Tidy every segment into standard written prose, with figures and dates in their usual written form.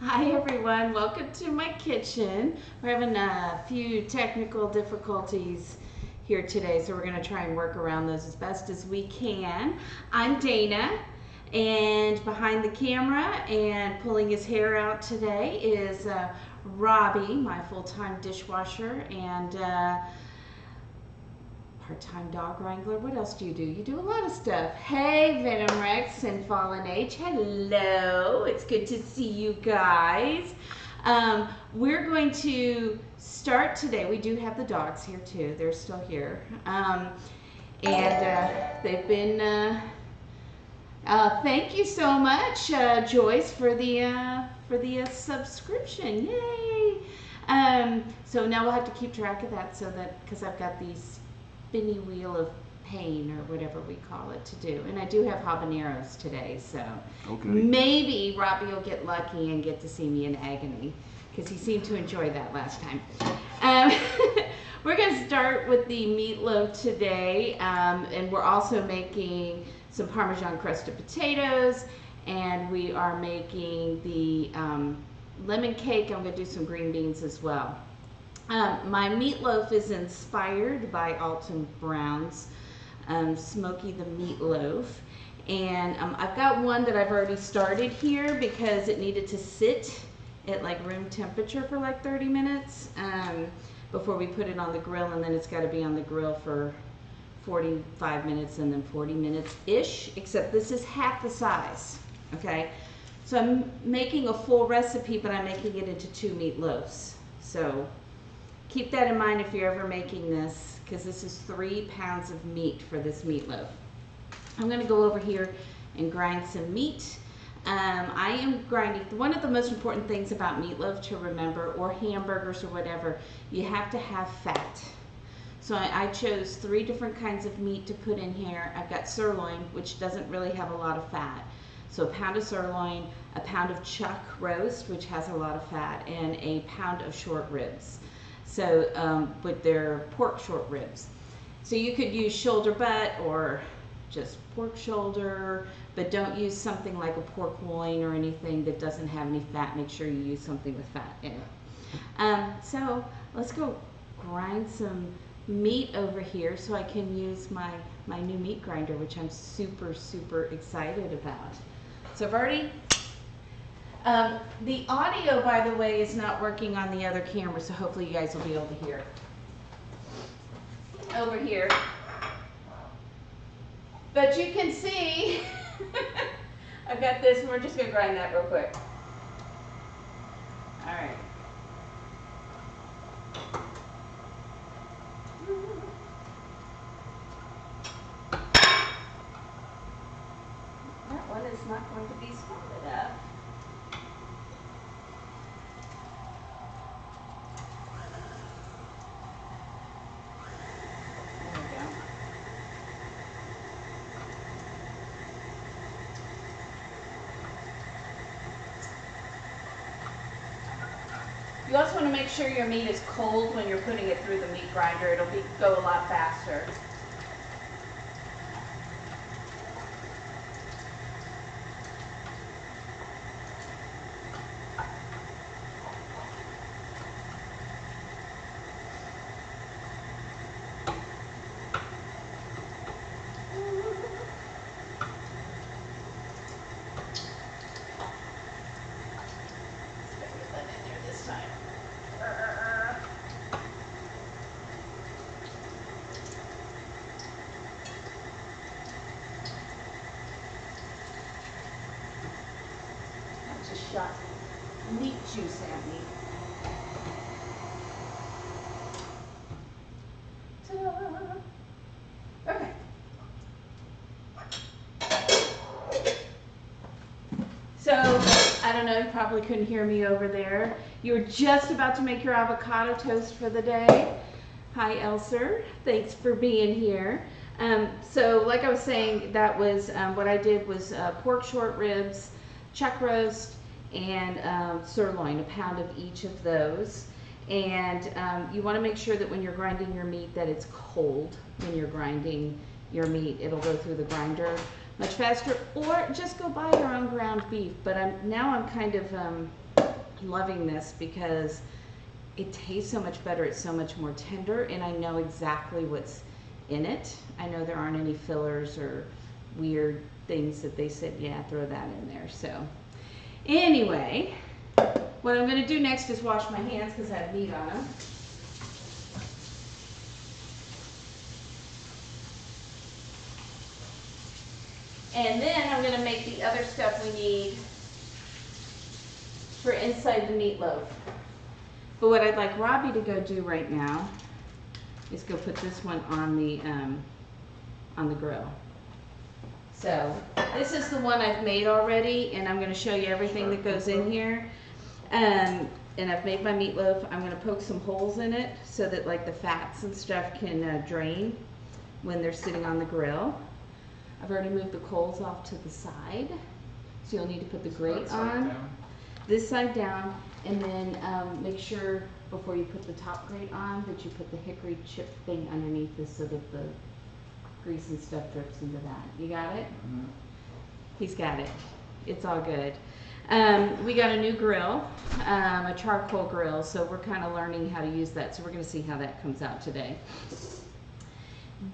Hi everyone, welcome to my kitchen. We're having a few technical difficulties here today, so we're going to try and work around those as best as we can. I'm Dana, and behind the camera and pulling his hair out today is Robbie, my full-time dishwasher and part-time dog wrangler. What else do? You do a lot of stuff. Hey, Venom Rex and Fallen H. Hello. It's good to see you guys. We're going to start today. We do have the dogs here too. They're still here. They've been, thank you so much, Joyce, for the subscription. Yay. So now we'll have to keep track of that because I've got these spinny wheel of pain or whatever we call it to do, and I do have habaneros today, so okay. Maybe Robbie will get lucky and get to see me in agony because he seemed to enjoy that last time. We're going to start with the meatloaf today, and we're also making some Parmesan crusted potatoes, and we are making the lemon cake. I'm going to do some green beans as well. My meatloaf is inspired by Alton Brown's Smokey the Meatloaf, and I've got one that I've already started here because it needed to sit at like room temperature for like 30 minutes before we put it on the grill, and then it's got to be on the grill for 45 minutes and then 40 minutes ish, except this is half the size. Okay, so I'm making a full recipe, but I'm making it into 2 meatloaves, so keep that in mind if you're ever making this, because this is 3 pounds of meat for this meatloaf. I'm going to go over here and grind some meat. I am grinding. One of the most important things about meatloaf to remember, or hamburgers or whatever, you have to have fat. So I chose 3 different kinds of meat to put in here. I've got sirloin, which doesn't really have a lot of fat. So a pound of sirloin, a pound of chuck roast, which has a lot of fat, and a pound of short ribs. So with their pork short ribs. So you could use shoulder butt or just pork shoulder, but don't use something like a pork loin or anything that doesn't have any fat. Make sure you use something with fat in it. So let's go grind some meat over here so I can use my new meat grinder, which I'm super, super excited about. So I've already the audio, by the way, is not working on the other camera, so hopefully you guys will be able to hear it over here. But you can see, I've got this, and we're just going to grind that real quick. All right. That one is not going to be small enough. You also want to make sure your meat is cold when you're putting it through the meat grinder. It'll go a lot faster. Shot meat juice at me. Ta-da! Okay. So, I don't know, you probably couldn't hear me over there. You were just about to make your avocado toast for the day. Hi, Elser. Thanks for being here. So, like I was saying, that was what I did was pork short ribs, chuck roast, and sirloin, a pound of each of those. And you want to make sure that when you're grinding your meat that it's cold when you're grinding your meat. It'll go through the grinder much faster, or just go buy your own ground beef. But I'm kind of loving this because it tastes so much better. It's so much more tender, and I know exactly what's in it. I know there aren't any fillers or weird things that they said, yeah, throw that in there. So anyway, what I'm going to do next is wash my hands because I have meat on them. And then I'm going to make the other stuff we need for inside the meatloaf. But what I'd like Robbie to go do right now is go put this one on the grill. So this is the one I've made already, and I'm going to show you everything that goes in here. And I've made my meatloaf. I'm going to poke some holes in it so that like the fats and stuff can drain when they're sitting on the grill. I've already moved the coals off to the side, so you'll need to put the grate on. This side down, and then make sure before you put the top grate on that you put the hickory chip thing underneath this so that the grease and stuff drips into that. You got it? Mm-hmm. He's got it. It's all good. We got a new grill, a charcoal grill, so we're kind of learning how to use that, so we're going to see how that comes out today.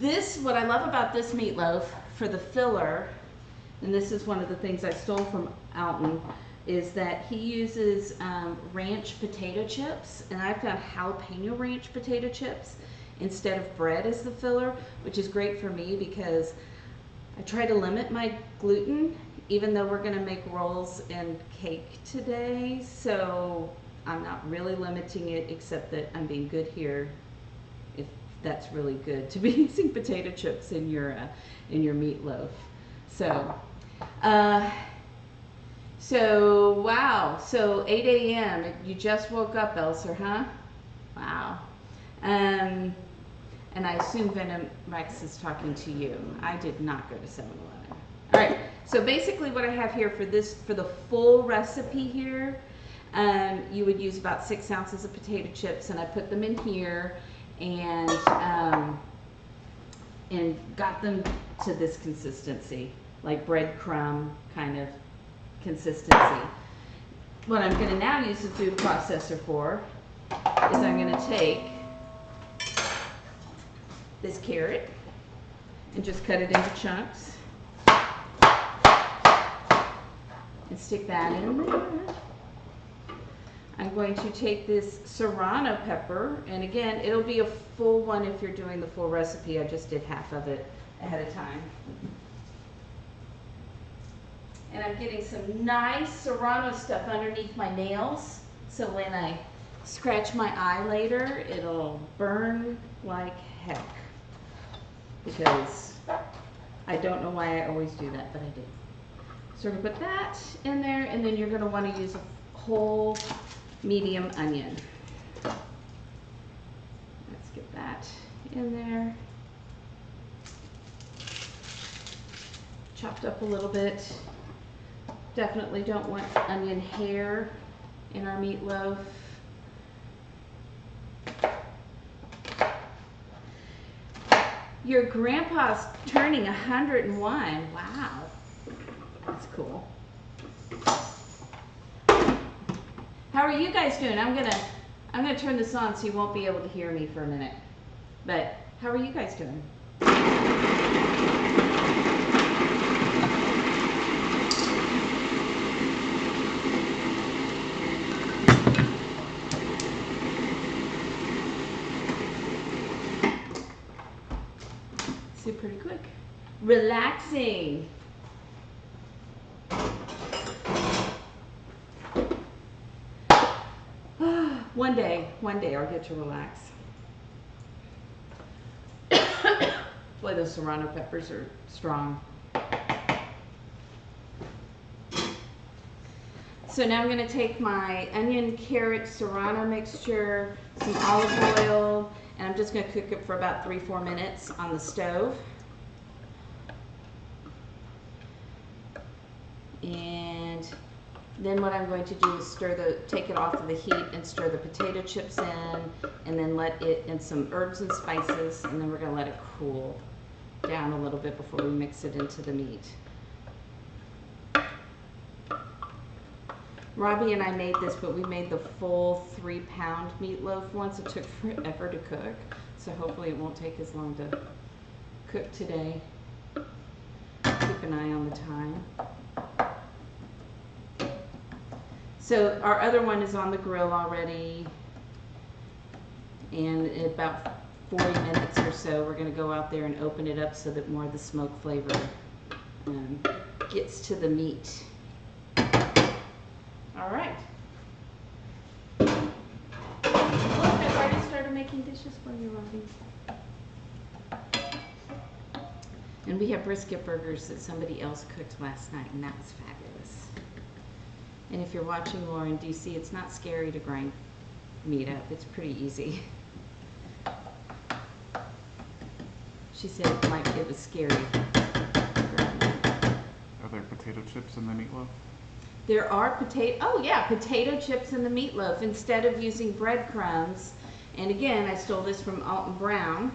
What I love about this meatloaf for the filler, and this is one of the things I stole from Alton, is that he uses ranch potato chips, and I found jalapeno ranch potato chips instead of bread as the filler, which is great for me because I try to limit my gluten, even though we're going to make rolls and cake today, so I'm not really limiting it, except that I'm being good here. If that's really good to be using potato chips in your meatloaf. So wow, so 8 a.m. You just woke up, Elser, huh? Wow. And I assume Venom Rex is talking to you. I did not go to 7-Eleven. All right, so basically what I have here for the full recipe here, you would use about 6 ounces of potato chips, and I put them in here and got them to this consistency, like breadcrumb kind of consistency. What I'm going to now use the food processor for is I'm going to take this carrot and just cut it into chunks and stick that in there. I'm going to take this serrano pepper, and again, it'll be a full one if you're doing the full recipe. I just did half of it ahead of time. And I'm getting some nice serrano stuff underneath my nails, so when I scratch my eye later, it'll burn like heck. Because I don't know why I always do that, but I do. So we're going to put that in there, and then you're going to want to use a whole medium onion. Let's get that in there. Chopped up a little bit. Definitely don't want onion hair in our meatloaf. Your grandpa's turning 101. Wow. That's cool. How are you guys doing? I'm gonna turn this on so you won't be able to hear me for a minute. But how are you guys doing? Pretty quick. Relaxing. One day I'll get to relax. Boy, those serrano peppers are strong. So now I'm going to take my onion, carrot, serrano mixture, some olive oil, and I'm just going to cook it for about 3-4 minutes on the stove. And then what I'm going to do is take it off of the heat and stir the potato chips in, and then let it in some herbs and spices, and then we're going to let it cool down a little bit before we mix it into the meat. Robbie and I made this, but we made the full 3-pound meatloaf once. It took forever to cook, so hopefully it won't take as long to cook today. Keep an eye on the time. So our other one is on the grill already, and in about 40 minutes or so, we're going to go out there and open it up so that more of the smoke flavor gets to the meat. All right. Look, I've already started making dishes for you, Robbie. And we have brisket burgers that somebody else cooked last night, and that was fabulous. And if you're watching Lauren, do you see it's not scary to grind meat up? It's pretty easy. She said it was scary. Are there potato chips in the meatloaf? There are potato chips in the meatloaf instead of using breadcrumbs. And again, I stole this from Alton Brown.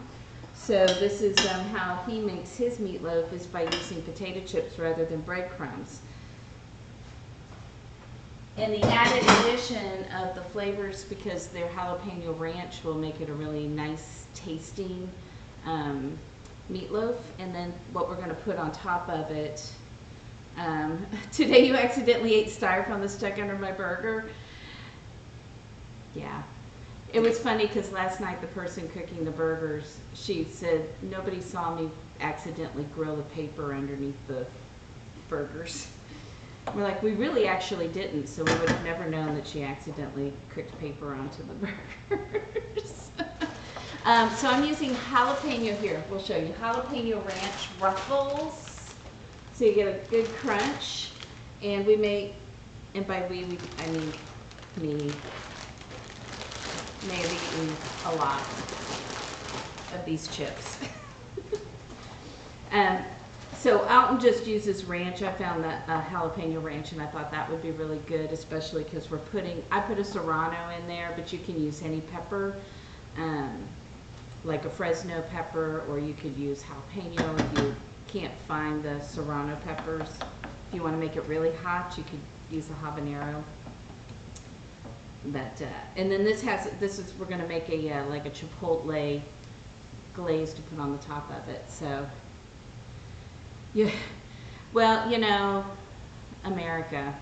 So this is how he makes his meatloaf, is by using potato chips rather than breadcrumbs. And the added addition of the flavors, because their jalapeno ranch will make it a really nice tasting meatloaf. And then what we're going to put on top of it, today you accidentally ate styrofoam that stuck under my burger. Yeah. It was funny because last night the person cooking the burgers, she said, nobody saw me accidentally grill the paper underneath the burgers. We're like, we really actually didn't, so we would have never known that she accidentally cooked paper onto the burgers. So I'm using jalapeno here. We'll show you. Jalapeno ranch ruffles. So you get a good crunch. And we make, and by we I mean me, may have eaten a lot of these chips. So Alton just uses ranch. I found that jalapeno ranch, and I thought that would be really good, especially because I put a serrano in there, but you can use any pepper, like a Fresno pepper, or you could use jalapeno if you can't find the serrano peppers. If you want to make it really hot, you could use a habanero. But and then we're going to make a like a chipotle glaze to put on the top of it. So yeah, well, you know, America.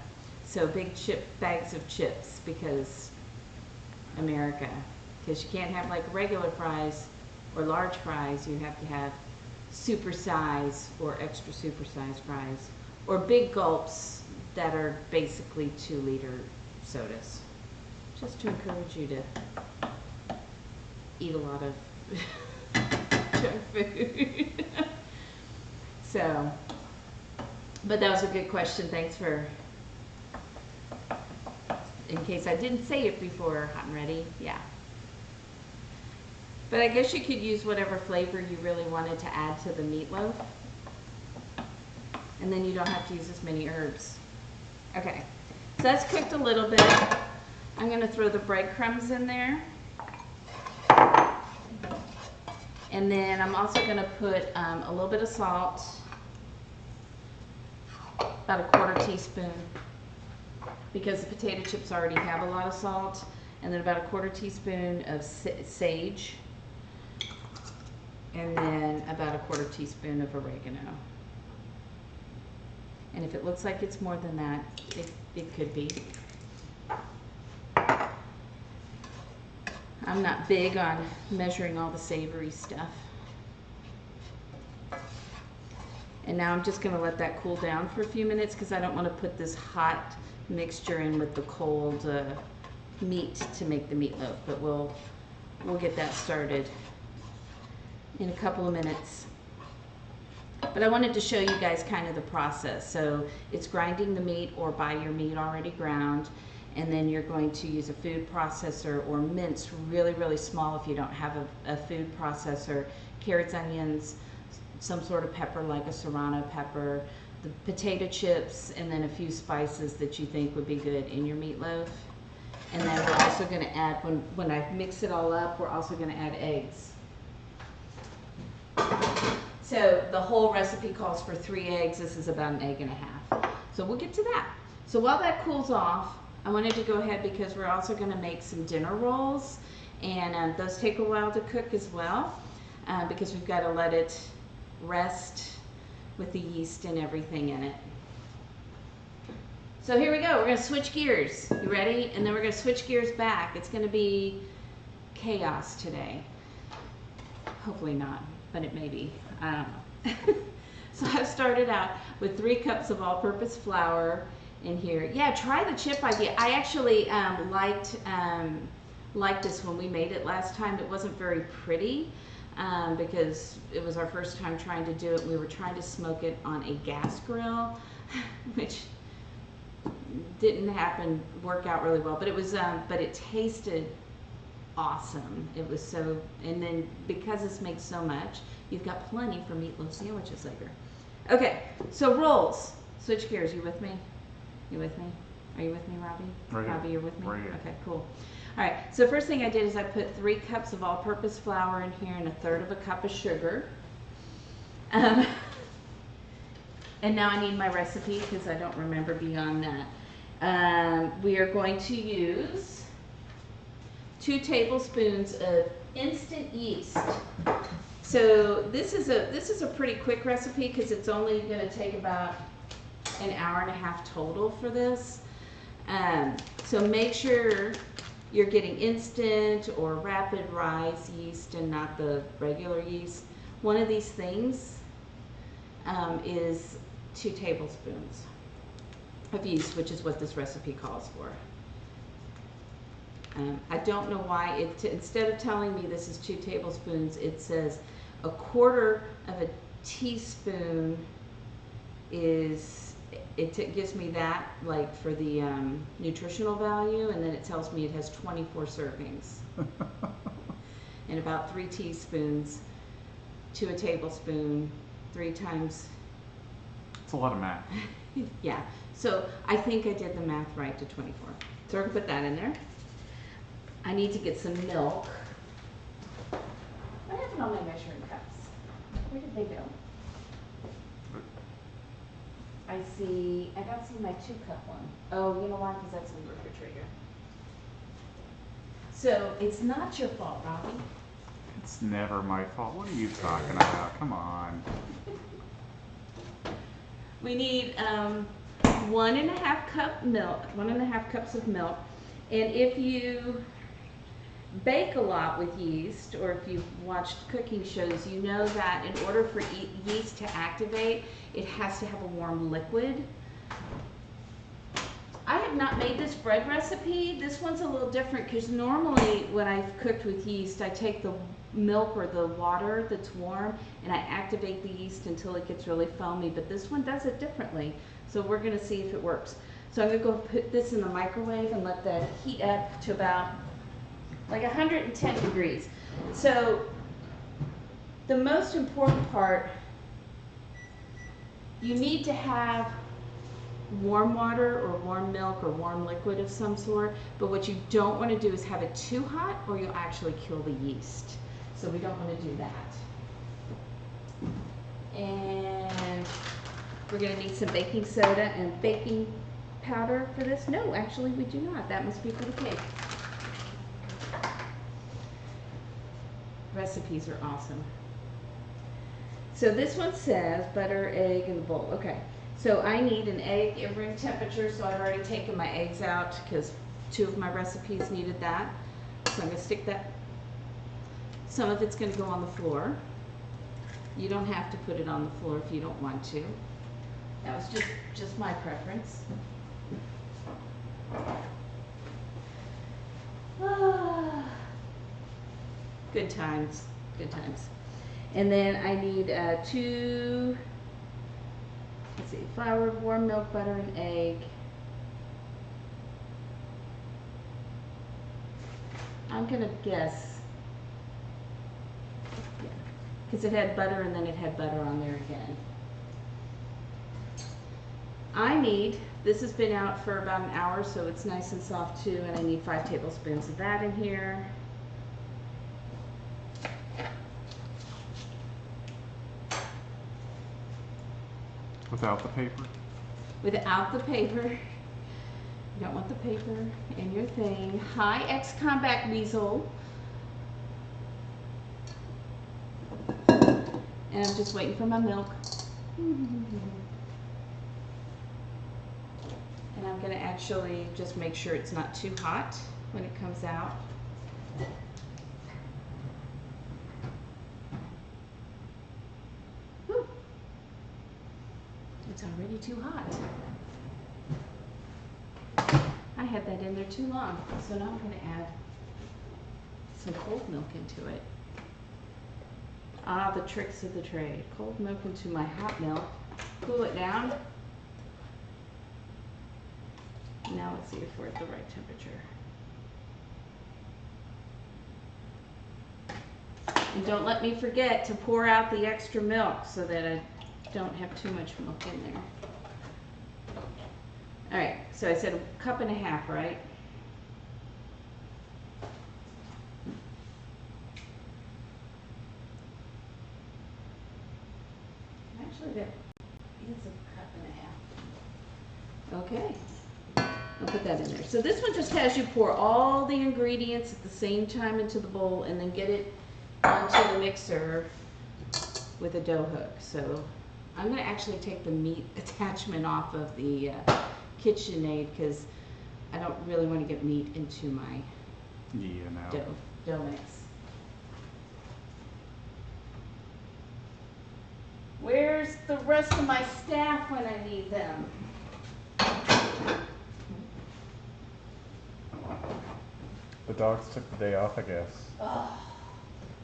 So big bags of chips, because America. Because you can't have like regular fries or large fries. You have to have super size or extra super size fries, or big gulps that are basically 2-liter sodas. Just to encourage you to eat a lot of junk food. So, but that was a good question. Thanks for, in case I didn't say it before, hot and ready. Yeah. But I guess you could use whatever flavor you really wanted to add to the meatloaf. And then you don't have to use as many herbs. Okay, so that's cooked a little bit. I'm going to throw the breadcrumbs in there. And then I'm also going to put a little bit of salt, about a 1/4 teaspoon, because the potato chips already have a lot of salt. And then about a 1/4 teaspoon of sage. And then about a 1/4 teaspoon of oregano. And if it looks like it's more than that, it could be. I'm not big on measuring all the savory stuff. And now I'm just going to let that cool down for a few minutes, because I don't want to put this hot mixture in with the cold meat to make the meatloaf. But we'll get that started in a couple of minutes. But I wanted to show you guys kind of the process. So it's grinding the meat, or buy your meat already ground. And then you're going to use a food processor, or mince really, really small if you don't have a food processor. Carrots, onions, some sort of pepper like a serrano pepper, the potato chips, and then a few spices that you think would be good in your meatloaf. And then we're also going to add, when I mix it all up, we're also going to add eggs. So the whole recipe calls for 3 eggs. This is about 1.5 eggs. So we'll get to that. So while that cools off, I wanted to go ahead because we're also going to make some dinner rolls, and those take a while to cook as well, because we've got to let it rest with the yeast and everything in it. So here we go. We're going to switch gears. You ready? And then we're going to switch gears back. It's going to be chaos today. Hopefully not, but it may be. I don't know. So I've started out with 3 cups of all-purpose flour in here. Yeah, try the chip idea. I actually liked this when we made it last time. It wasn't very pretty because it was our first time trying to do it. We were trying to smoke it on a gas grill, which didn't work out really well, but it was but it tasted awesome. It was so, and then because this makes so much, you've got plenty for meatloaf sandwiches later. Okay, so rolls. Switch gears. You with me? You with me? Are you with me, Robbie? Right here. Robbie, you're with me? Right here. Okay, cool. All right, so first thing I did is I put 3 cups of all-purpose flour in here and 1/3 of a cup of sugar. And now I need my recipe because I don't remember beyond that. We are going to use 2 tablespoons of instant yeast. So this is a pretty quick recipe because it's only going to take about an hour and a half total for this. So make sure you're getting instant or rapid rise yeast and not the regular yeast. One of these things is 2 tablespoons of yeast, which is what this recipe calls for. I don't know why instead of telling me this is 2 tablespoons, it says 1/4 of a teaspoon is, it gives me that like for the nutritional value, and then it tells me it has 24 servings and about 3 teaspoons to a tablespoon, 3 times. It's a lot of math. Yeah, so I think I did the math right to 24. So we're gonna put that in there. I need to get some milk. What happened to all my measuring cups? Where did they go? I don't see my 2-cup one. Oh, you know why? Because that's in the refrigerator. So it's not your fault, Robbie. It's never my fault. What are you talking about? Come on. We need 1.5 cup milk, 1.5 cups of milk. And if you bake a lot with yeast, or if you've watched cooking shows, you know that in order for yeast to activate, it has to have a warm liquid. I have not made this bread recipe. This one's a little different because normally when I've cooked with yeast, I take the milk or the water that's warm and I activate the yeast until it gets really foamy, but this one does it differently. So we're gonna see if it works. So I'm gonna go put this in the microwave and let that heat up to about like 110 degrees. So the most important part, you need to have warm water or warm milk or warm liquid of some sort, but what you don't want to do is have it too hot or you'll actually kill the yeast. So we don't want to do that. And we're going to need some baking soda and baking powder for this. No, actually we do not. That must be for the cake. Recipes are awesome. So this one says butter, egg in the bowl. Okay, so I need an egg at room temperature, so I've already taken my eggs out because 2 of my recipes needed that. So I'm going to stick that. Some of it's going to go on the floor. You don't have to put it on the floor if you don't want to. That was just my preference. Good times, good times. And then I need 2, let's see, flour, warm milk, butter, and egg. I'm gonna guess, yeah, because it had butter and then it had butter on there again. This has been out for about an hour, so it's nice and soft too, and I need 5 tablespoons of that in here. Without the paper? Without the paper. You don't want the paper in your thing. Hi, ex-combat weasel. And I'm just waiting for my milk. And I'm going to actually just make sure it's not too hot when it comes out. Whew. It's already too hot. I had that in there too long, so now I'm going to add some cold milk into it. Ah, the tricks of the trade. Cold milk into my hot milk. Cool it down. Now let's see if we're at the right temperature. And don't let me forget to pour out the extra milk so that I don't have too much milk in there. All right, so I said 1.5 cups, right? Actually, that is 1.5 cups. Okay, I'll put that in there. So this one just has you pour all the ingredients at the same time into the bowl and then get it onto the mixer with a dough hook. So I'm going to actually take the meat attachment off of the KitchenAid because I don't really want to get meat into my dough mix. Where's the rest of my staff when I need them? The dogs took the day off, I guess. Oh,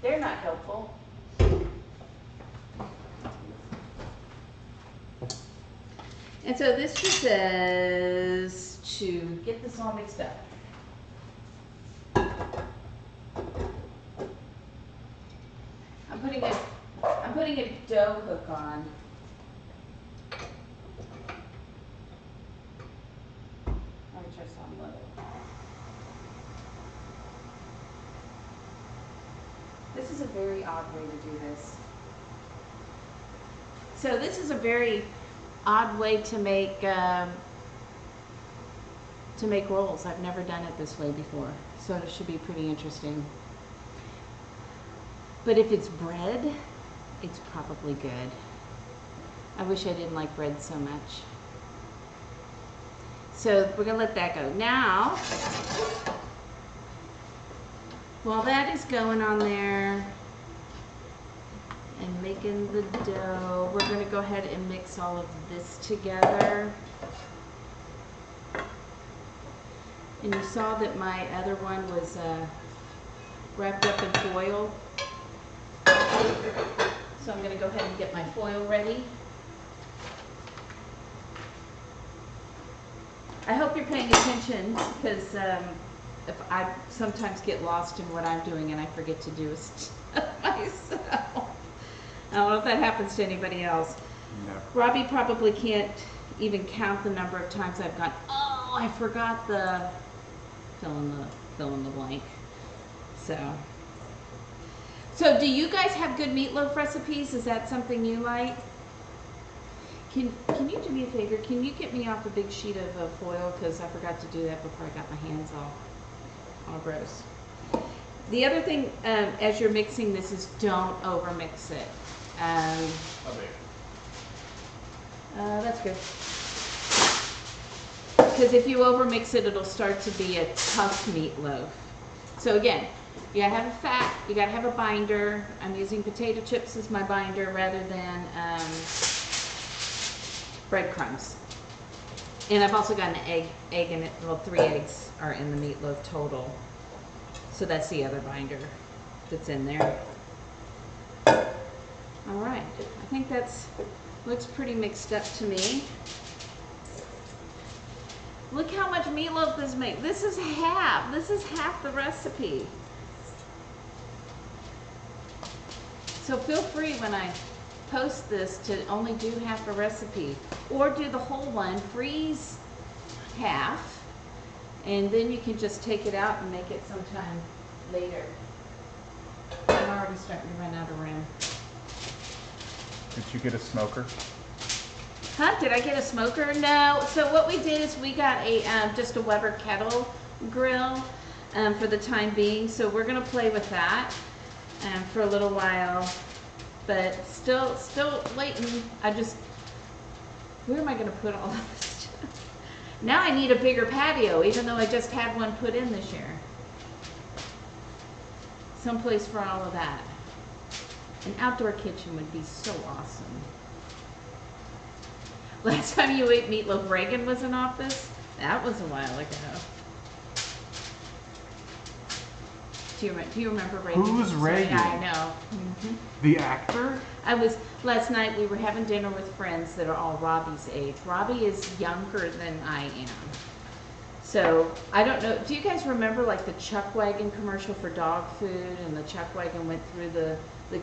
they're not helpful. And so this just says to get this all mixed up. I'm putting a dough hook on. Let me try some low. This is a very odd way to do this. So this is a very odd way to make rolls. I've never done it this way before, so it should be pretty interesting. But if it's bread, it's probably good. I wish I didn't like bread so much. So we're gonna let that go. Now, while that is going on there and making the dough, we're gonna go ahead and mix all of this together. And you saw that my other one was wrapped up in foil. So I'm going to go ahead and get my foil ready. I hope you're paying attention because if I sometimes get lost in what I'm doing and I forget to do stuff myself. I don't know if that happens to anybody else. No. Robbie probably can't even count the number of times I've gone, oh, I forgot the fill in the blank. So do you guys have good meatloaf recipes? Is that something you like? Can you do me a favor? Can you get me off a big sheet of foil? Because I forgot to do that before I got my hands all gross. The other thing, as you're mixing this, is don't over mix it. That's good. Because if you over mix it, it'll start to be a tough meatloaf. So again, you gotta have a fat, you gotta have a binder. I'm using potato chips as my binder rather than breadcrumbs. And I've also got an egg in it. Well, 3 eggs are in the meatloaf total. So that's the other binder that's in there. All right, I think that's looks pretty mixed up to me. Look how much meatloaf this makes. This is half. This is half the recipe. So feel free when I post this to only do half a recipe or do the whole one, freeze half, and then you can just take it out and make it sometime later. I'm already starting to run out of room. Did you get a smoker? Huh? Did I get a smoker? No. So what we did is we got a just a Weber kettle grill for the time being. So we're gonna play with that for a little while, but still waiting. Where am I gonna put all of this stuff? Now I need a bigger patio, even though I just had one put in this year. Someplace for all of that. An outdoor kitchen would be so awesome. Last time you ate meatloaf, Reagan was in office? That was a while ago. Do you remember Reagan? Who's Reagan? I know. Mm-hmm. The actor? Last night we were having dinner with friends that are all Robbie's age. Robbie is younger than I am. So, I don't know, do you guys remember like the Chuck Wagon commercial for dog food, and the Chuck Wagon went through the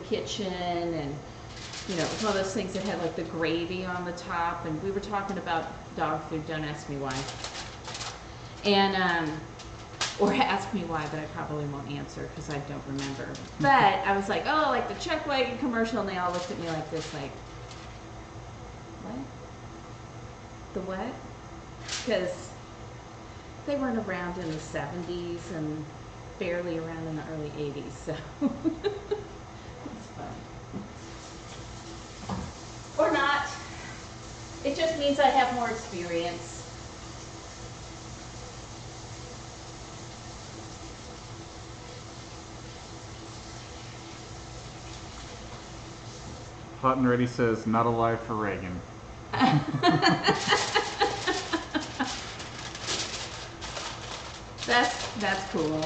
kitchen, and you know, it was one of those things that had like the gravy on the top, and we were talking about dog food, don't ask me why. And, or ask me why, but I probably won't answer because I don't remember. But I was like, oh, like the Chuck Wagon commercial, and they all looked at me like this, like, what? The what? Because they weren't around in the 70s and barely around in the early 80s, so it's fun. Or not. It just means I have more experience. Hot and Ready says, not alive for Reagan. That's cool.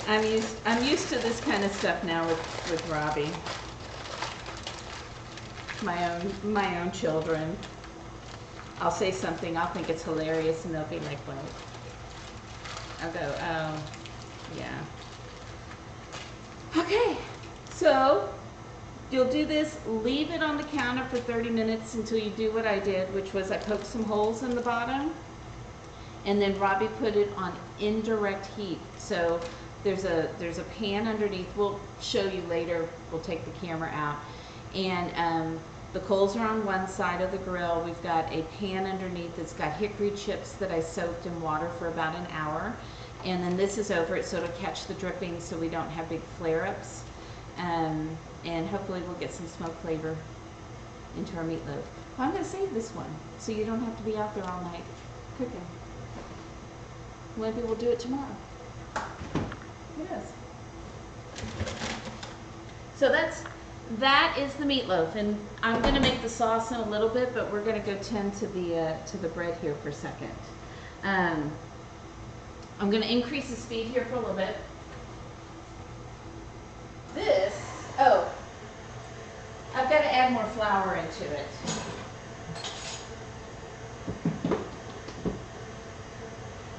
I'm used to this kind of stuff now with Robbie. My own children. I'll say something, I'll think it's hilarious, and they'll be like, what? I'll go, oh, yeah. Okay, so you'll do this, leave it on the counter for 30 minutes until you do what I did, which was I poked some holes in the bottom, and then Robbie put it on indirect heat. So there's a pan underneath. We'll show you later. We'll take the camera out. And the coals are on one side of the grill. We've got a pan underneath that's got hickory chips that I soaked in water for about an hour. And then this is over it so it'll catch the dripping so we don't have big flare-ups. And hopefully we'll get some smoke flavor into our meatloaf. Well, I'm going to save this one so you don't have to be out there all night cooking. Maybe we'll do it tomorrow. Yes. So that is the meatloaf, and I'm going to make the sauce in a little bit, but we're going to go tend to the bread here for a second. I'm going to increase the speed here for a little bit. I've got to add more flour into it.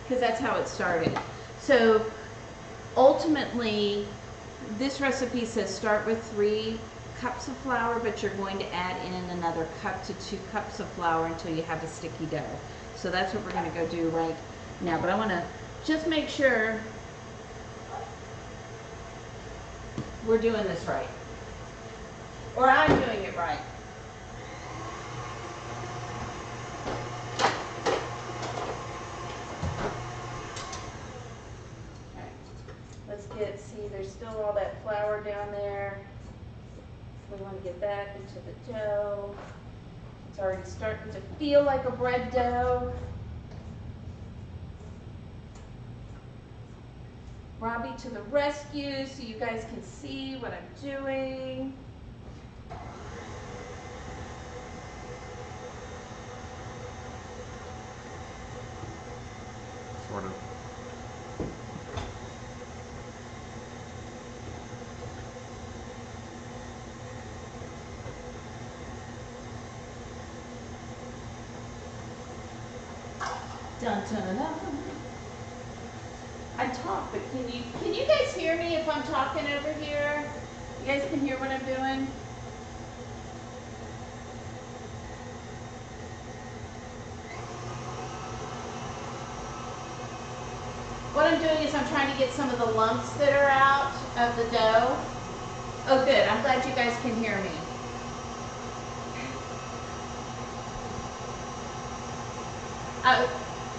Because that's how it started. So ultimately, this recipe says start with 3 cups of flour, but you're going to add in another cup to 2 cups of flour until you have a sticky dough. So that's what we're going to go do right now. But I want to just make sure we're doing this right. Or I'm doing it right. See, there's still all that flour down there. We want to get that into the dough. It's already starting to feel like a bread dough. Robbie to the rescue so you guys can see what I'm doing. Sort of. Dun, dun, dun. I talk, but can you guys hear me if I'm talking over here? You guys can hear what I'm doing? What I'm doing is I'm trying to get some of the lumps that are out of the dough. Oh, good. I'm glad you guys can hear me.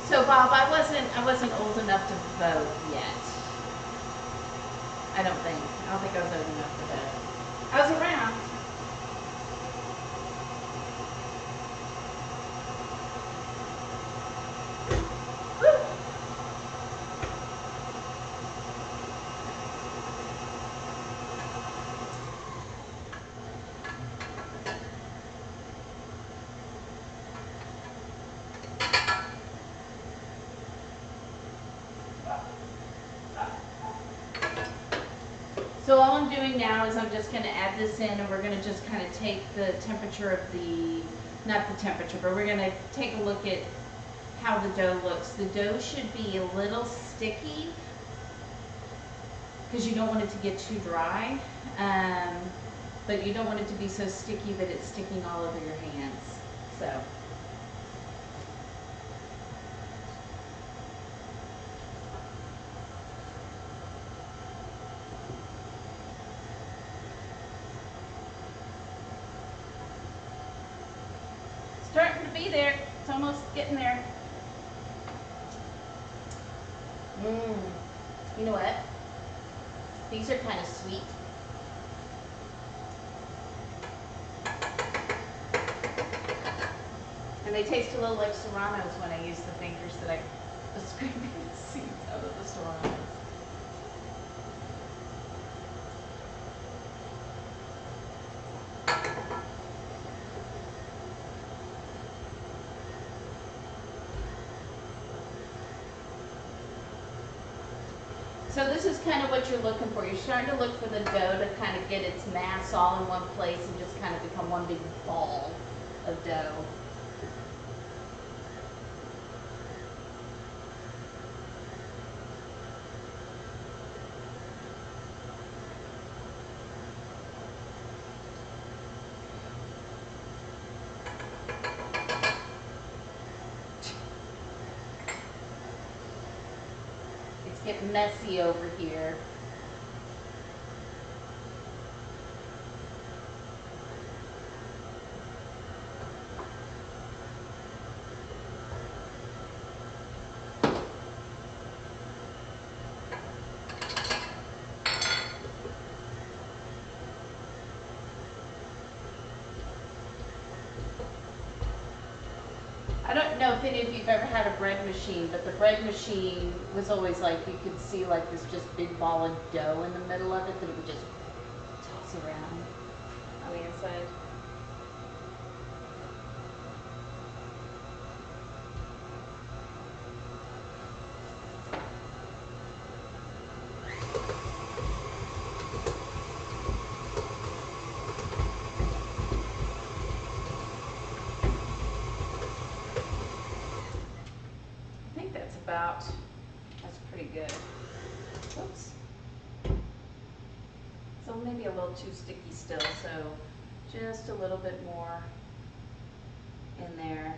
So Bob, I wasn't old enough to vote yet. I don't think. I don't think I was old enough to vote. I was around. So all I'm doing now is I'm just going to add this in, and we're going to just kind of take the temperature of the, not the temperature, but we're going to take a look at how the dough looks. The dough should be a little sticky because you don't want it to get too dry, but you don't want it to be so sticky that it's sticking all over your hands. So. Starting to be there. It's almost getting there. You know what? These are kind of sweet. And they taste a little like serranos when I use the fingers that I was scraping the seeds out of the serranos. So this is kind of what you're looking for. You're starting to look for the dough to kind of get its mass all in one place and just kind of become one big ball of dough. Get messy over here. I don't know if any of you've ever had a bread machine, but the bread machine was always like, you could see like this just big ball of dough in the middle of it that it would just toss around on the inside. That's pretty good. Oops. So maybe a little too sticky still, so just a little bit more in there.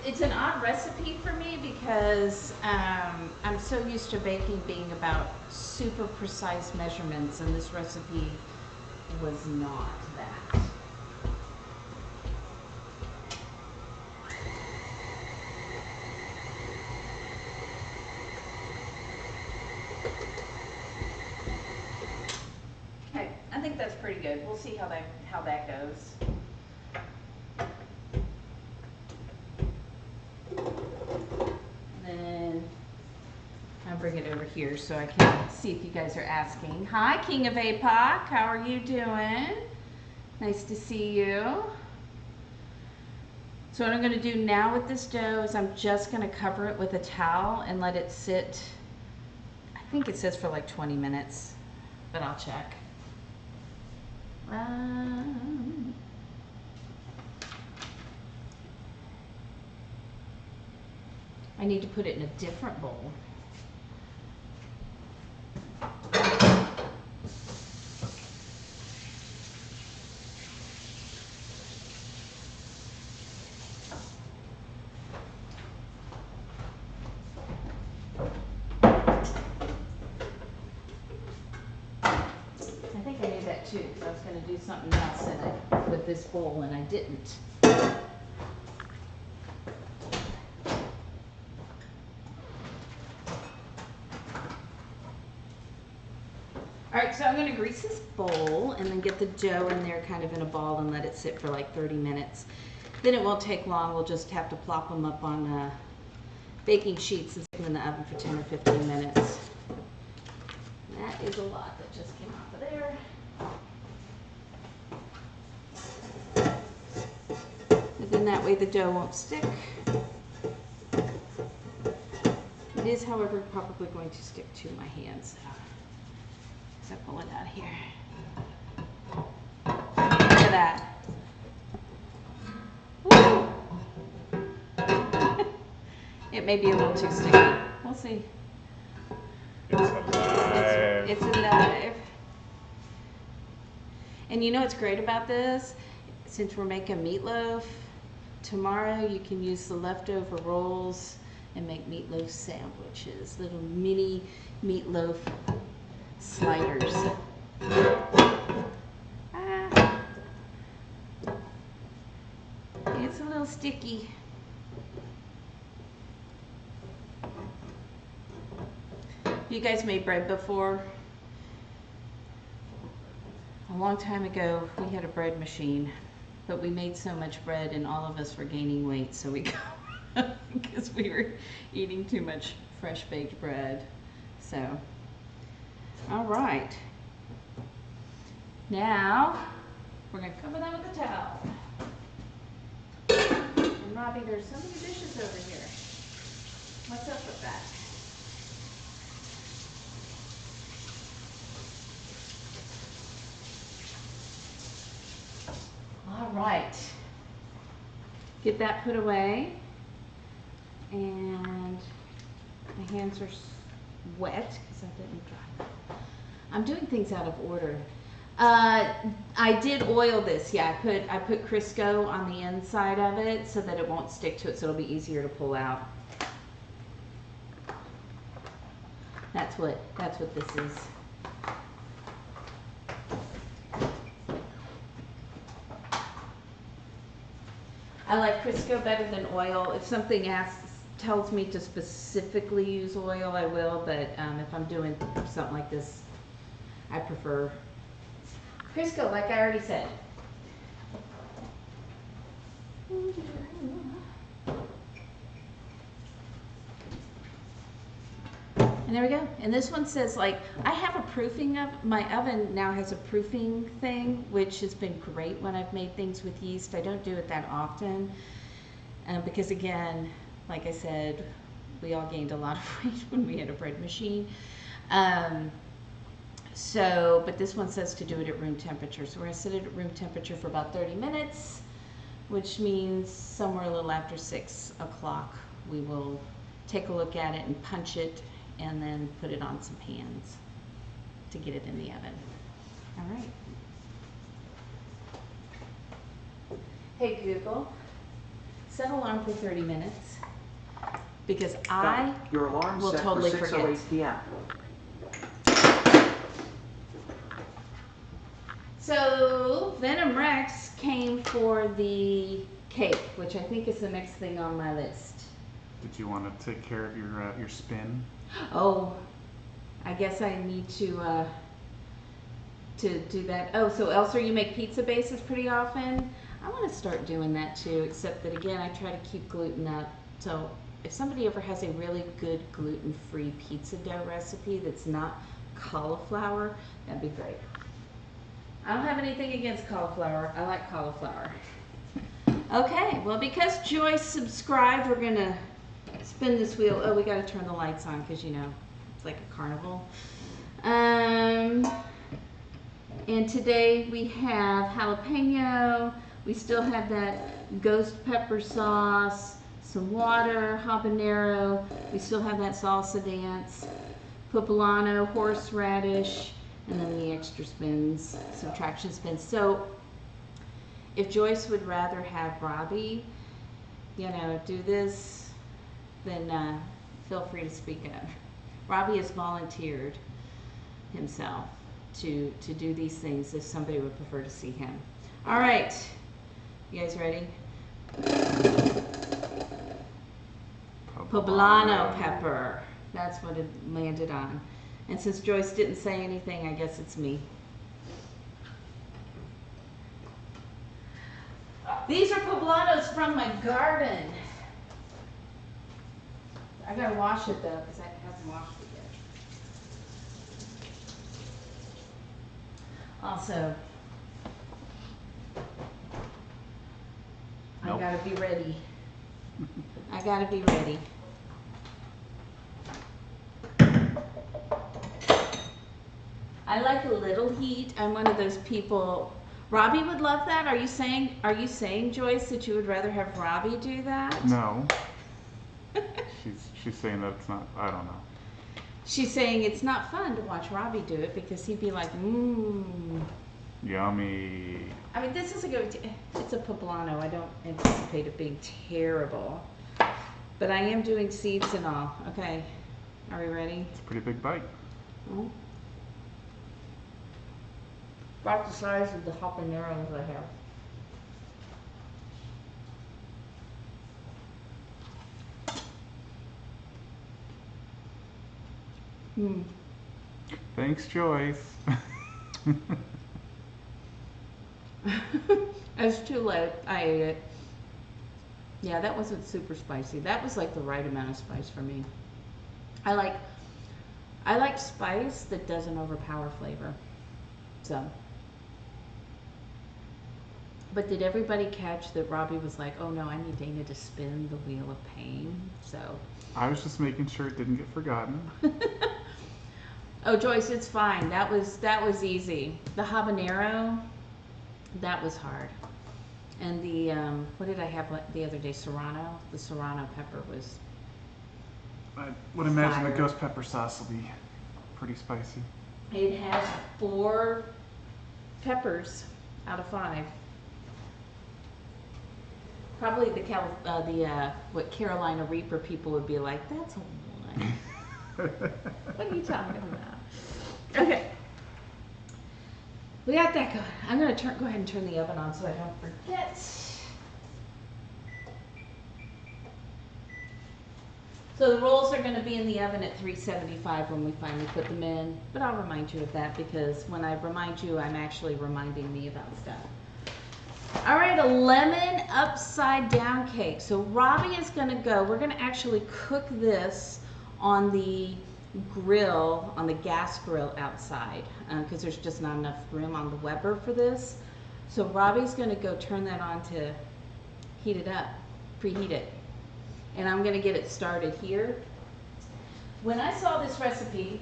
It's an odd recipe for me because I'm so used to baking being about super precise measurements, and this recipe was not that. Okay, I think that's pretty good. We'll see how that goes. And then I'll bring it over here so I can see if you guys are asking. Hi, King of APOC. How are you doing? Nice to see you. So what I'm going to do now with this dough is I'm just going to cover it with a towel and let it sit. I think it says for like 20 minutes, but I'll check. I need to put it in a different bowl. too, because I was going to do something else in it with this bowl, and I didn't. Alright, so I'm going to grease this bowl and then get the dough in there kind of in a ball and let it sit for like 30 minutes. Then it won't take long. We'll just have to plop them up on baking sheets and stick them in the oven for 10 or 15 minutes. And that is a lot that just came off of there. And then that way the dough won't stick. It is, however, probably going to stick to my hands. So pull it out here. Look at that. It may be a little too sticky. We'll see. It's alive. It's alive. And you know what's great about this? Since we're making meatloaf, tomorrow you can use the leftover rolls and make meatloaf sandwiches. Little mini meatloaf sliders. It's a little sticky. You guys made bread before? A long time ago, we had a bread machine, but we made so much bread and all of us were gaining weight, so we got because we were eating too much fresh baked bread. So, all right. Now, we're gonna cover them with a towel. And Robbie, there's so many dishes over here. What's up with that? All right. Get that put away. And my hands are wet because I didn't dry. I'm doing things out of order. I did oil this. Yeah, I put Crisco on the inside of it so that it won't stick to it, so it'll be easier to pull out. That's what this is. I like Crisco better than oil. If something tells me to specifically use oil, I will, but if I'm doing something like this, I prefer Crisco, like I already said. And there we go. And this one says, like, I have a proofing of, my oven now has a proofing thing, which has been great when I've made things with yeast. I don't do it that often because, again, like I said, we all gained a lot of weight when we had a bread machine. But this one says to do it at room temperature. So we're going to set it at room temperature for about 30 minutes, which means somewhere a little after 6 o'clock, we will take a look at it and punch it and then put it on some pans to get it in the oven. All right. Hey Google, set alarm for 30 minutes because I Your alarm will set totally for forget. 6:08 p.m. So Venom Rex came for the cake, which I think is the next thing on my list. Did you want to take care of your spin? Oh, I guess I need to do that. Oh, so Elsa, you make pizza bases pretty often? I want to start doing that too, except that again, I try to keep gluten up. So if somebody ever has a really good gluten-free pizza dough recipe that's not cauliflower, that'd be great. I don't have anything against cauliflower. I like cauliflower. Okay, well, because Joyce subscribed, we're going to spin this wheel. Oh, we got to turn the lights on because, you know, it's like a carnival. And today we have jalapeno. We still have that ghost pepper sauce, some water, habanero. We still have that salsa dance, poblano, horseradish, and then the extra spins, subtraction spins. So if Joyce would rather have Robbie, you know, do this, then feel free to speak up. Robbie has volunteered himself. to do these things if somebody would prefer to see him. All right, you guys ready? Poblano pepper. That's what it landed on. And since Joyce didn't say anything, I guess it's me. These are poblanos from my garden. I gotta wash it though, because I haven't washed it yet. Also, Nope. I gotta be ready. I gotta be ready. I like a little heat. I'm one of those people. Robbie would love that. Are you saying, Joyce, that you would rather have Robbie do that? No. She's saying that's not, I don't know. She's saying it's not fun to watch Robbie do it because he'd be like, Yummy. I mean, this is it's a poblano. I don't anticipate it being terrible. But I am doing seeds and all. Okay. Are we ready? It's a pretty big bite. Mm-hmm. About the size of the habaneros I have. Thanks, Joyce. It's too late. I ate it. Yeah, that wasn't super spicy. That was like the right amount of spice for me. I like spice that doesn't overpower flavor. So. But did everybody catch that Robbie was like, oh no, I need Dana to spin the wheel of pain? So. I was just making sure it didn't get forgotten. Oh, Joyce, it's fine. That was easy. The habanero, that was hard. And the, what did I have the other day? Serrano? The Serrano pepper was I would imagine fire. the ghost pepper sauce will be pretty spicy. It has 4 peppers out of 5. Probably what Carolina Reaper people would be like, that's a 1. What are you talking about? Okay. We got that going. I'm going to go ahead and turn the oven on so I don't forget. So the rolls are going to be in the oven at 375 when we finally put them in. But I'll remind you of that because when I remind you, I'm actually reminding me about stuff. All right, a lemon upside down cake. So Robbie is going to go. We're going to actually cook this on the grill, on the gas grill outside, because there's just not enough room on the Weber for this. So Robbie's going to go turn that on to heat it up, preheat it. And I'm going to get it started here. When I saw this recipe,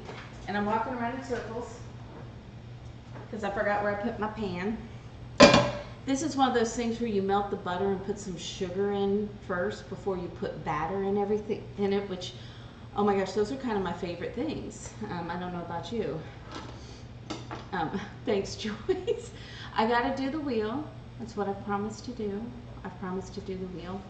and I'm walking around in circles, because I forgot where I put my pan. This is one of those things where you melt the butter and put some sugar in first before you put batter and everything in it, which, oh my gosh, those are kind of my favorite things. I don't know about you. Thanks, Joyce. I got to do the wheel. That's what I've promised to do. I've promised to do the wheel.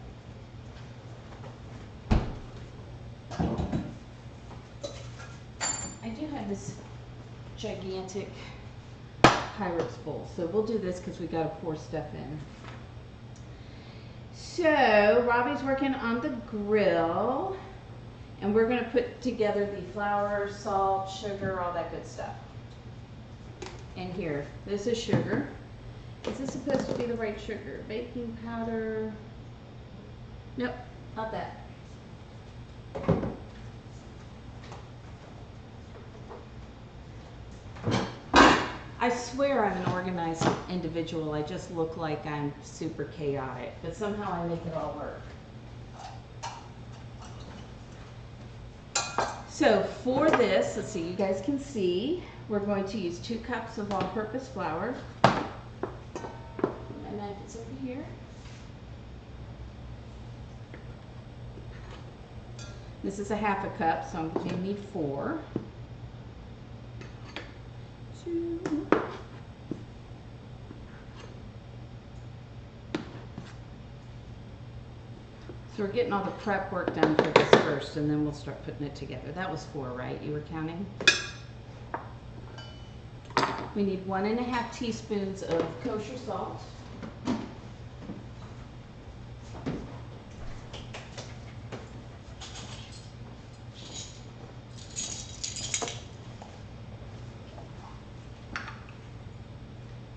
I do have this gigantic Pyrex bowl, so we'll do this because we got to pour stuff in. So Robbie's working on the grill, and we're going to put together the flour, salt, sugar, all that good stuff. And here, this is sugar. Is this supposed to be the right sugar? Baking powder? Nope, not that. I swear I'm an organized individual. I just look like I'm super chaotic, but somehow I make it all work. So for this, let's see, you guys can see, we're going to use 2 cups of all-purpose flour. My knife is over here. This is a 1/2 cup, so I'm going to need 4. 2. So we're getting all the prep work done for this first, and then we'll start putting it together. That was 4, right? You were counting? We need 1.5 teaspoons of kosher salt.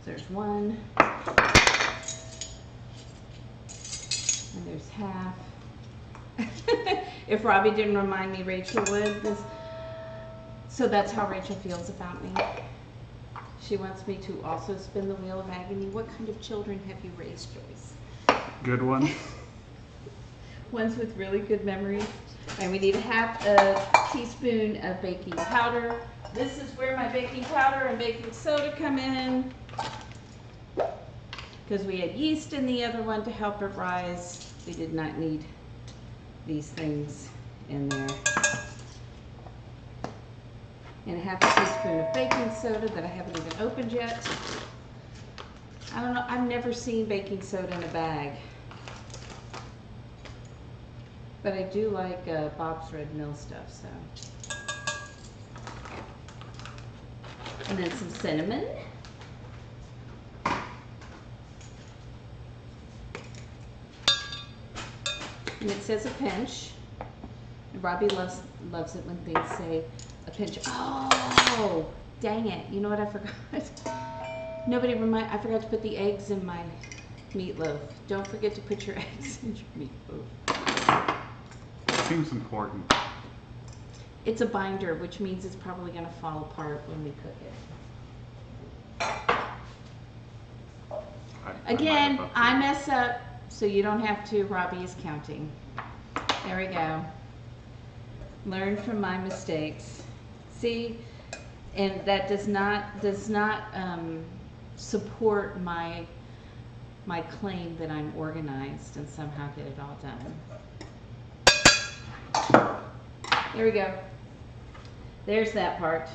There's 1. And there's half. If Robbie didn't remind me, Rachel would. So that's how Rachel feels about me. She wants me to also spin the wheel of agony. What kind of children have you raised, Joyce? Good one. Ones with really good memories. And we need 1/2 teaspoon of baking powder. This is where my baking powder and baking soda come in, because we had yeast in the other one to help it rise. We did not need these things in there. And 1/2 teaspoon of baking soda that I haven't even opened yet. I don't know, I've never seen baking soda in a bag. But I do like Bob's Red Mill stuff, so. And then some cinnamon. And it says a pinch. And Robbie loves it when things say a pinch. Oh, dang it. You know what I forgot? I forgot to put the eggs in my meatloaf. Don't forget to put your eggs in your meatloaf. Seems important. It's a binder, which means it's probably going to fall apart when we cook it. Again, I mess up, so you don't have to. Robbie is counting. There we go. Learn from my mistakes. See, and that does not support my claim that I'm organized and somehow get it all done. There we go. There's that part.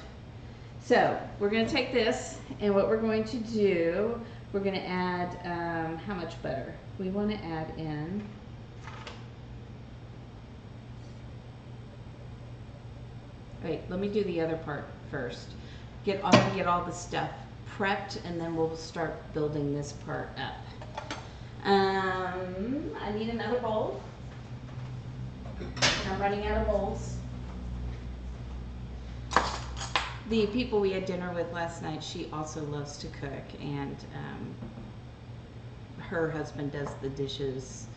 So we're going to take this, and what we're going to do, we're going to add how much butter? We want to add in wait, let me do the other part first. Get all the stuff prepped, and then we'll start building this part up. I need another bowl. I'm running out of bowls. The people we had dinner with last night, she also loves to cook, and her husband does the dishes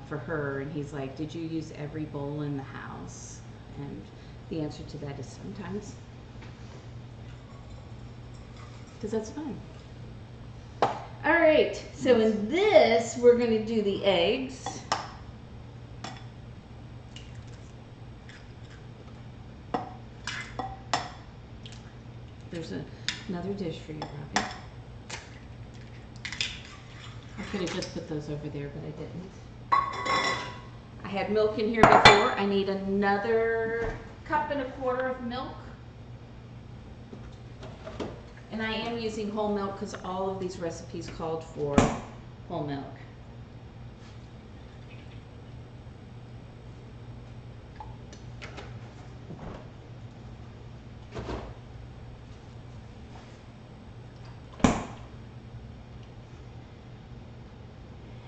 for her, and he's like, did you use every bowl in the house? And the answer to that is sometimes, because that's fun. All right, so in this, we're going to do the eggs. There's another dish for you, Robbie. I could have just put those over there, but I didn't. I had milk in here before. I need another 1.25 cups of milk. And I am using whole milk because all of these recipes called for whole milk.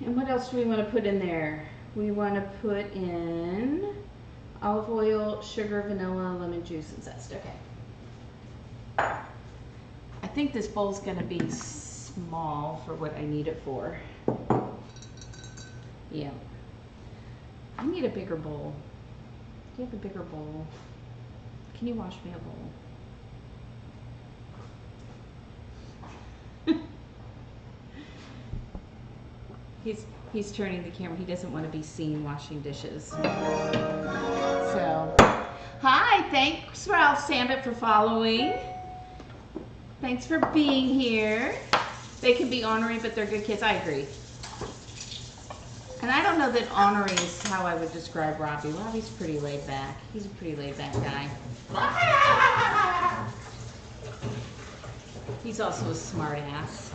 And what else do we want to put in there? We want to put in olive oil, sugar, vanilla, lemon juice, and zest. Okay. I think this bowl's going to be small for what I need it for. Yeah. I need a bigger bowl. Do you have a bigger bowl? Can you wash me a bowl? He's turning the camera. He doesn't want to be seen washing dishes. So, hi, thanks Ralph Sambit for following. Thanks for being here. They can be ornery, but they're good kids. I agree. And I don't know that ornery is how I would describe Robbie. Robbie's pretty laid back. He's a pretty laid back guy. He's also a smart ass.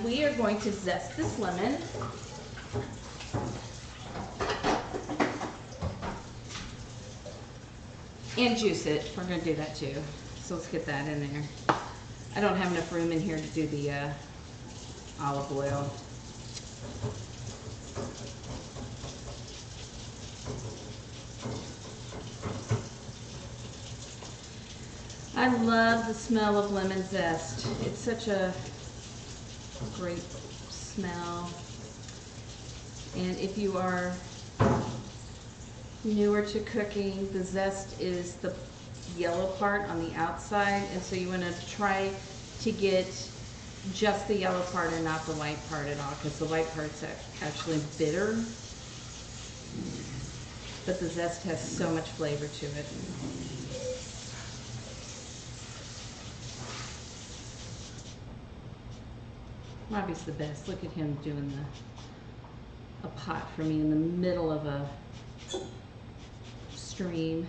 We are going to zest this lemon. And juice it. We're going to do that too. So let's get that in there. I don't have enough room in here to do the olive oil. I love the smell of lemon zest. It's such a great smell. And if you are newer to cooking, the zest is the yellow part on the outside, and so you want to try to get just the yellow part and not the white part at all, because the white part's actually bitter, but the zest has so much flavor to it. Robbie's the best. Look at him doing a pot for me in the middle of a stream.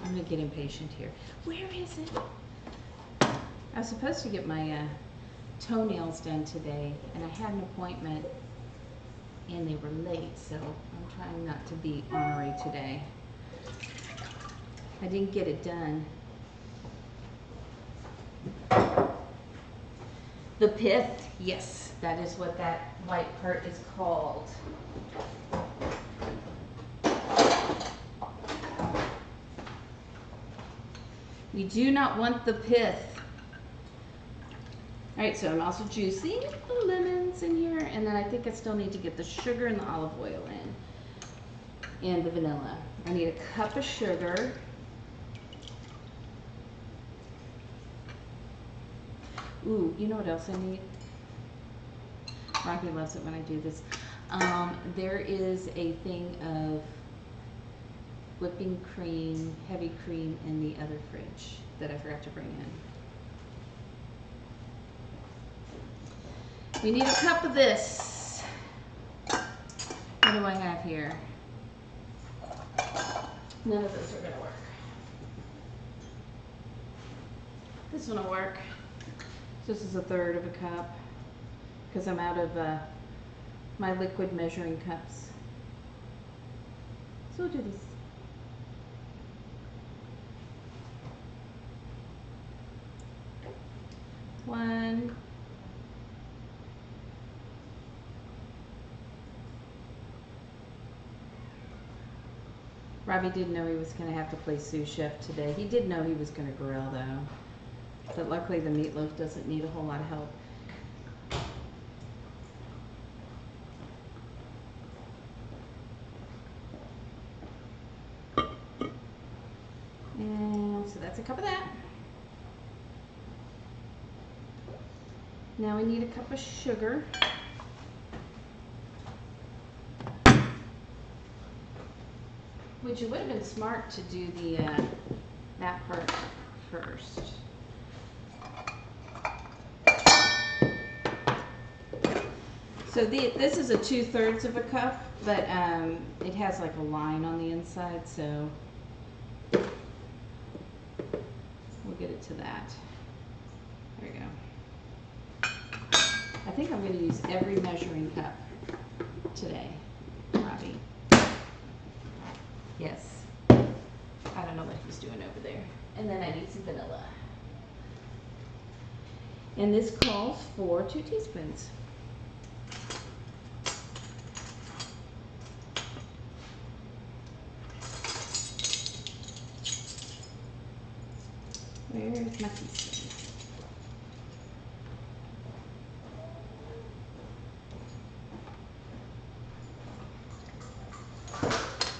I'm gonna get impatient here. Where is it? I was supposed to get my toenails done today, and I had an appointment and they were late, so I'm trying not to be ornery today. I didn't get it done. The pith, yes, that is what that white part is called. We do not want the pith. All right, so I'm also juicing the lemons in here, and then I think I still need to get the sugar and the olive oil in, and the vanilla. I need a cup of sugar. Ooh, you know what else I need? Rocky loves it when I do this. There is a thing of whipping cream, heavy cream in the other fridge that I forgot to bring in. We need a cup of this. What do I have here? None of those are gonna work. This one will work. So this is 1/3 of a cup, because I'm out of my liquid measuring cups. So we'll do this. One. Robbie didn't know he was going to have to play sous chef today. He did know he was going to grill though. But luckily the meatloaf doesn't need a whole lot of help. And so that's a cup of that. Now we need a cup of sugar. Which it would have been smart to do the that part first. So this is a 2/3 of a cup, but it has like a line on the inside, so we'll get it to that. There we go. I think I'm going to use every measuring cup today, Robbie. Yes. I don't know what he's doing over there. And then I need some vanilla. And this calls for 2 teaspoons. Where's my teaspoon?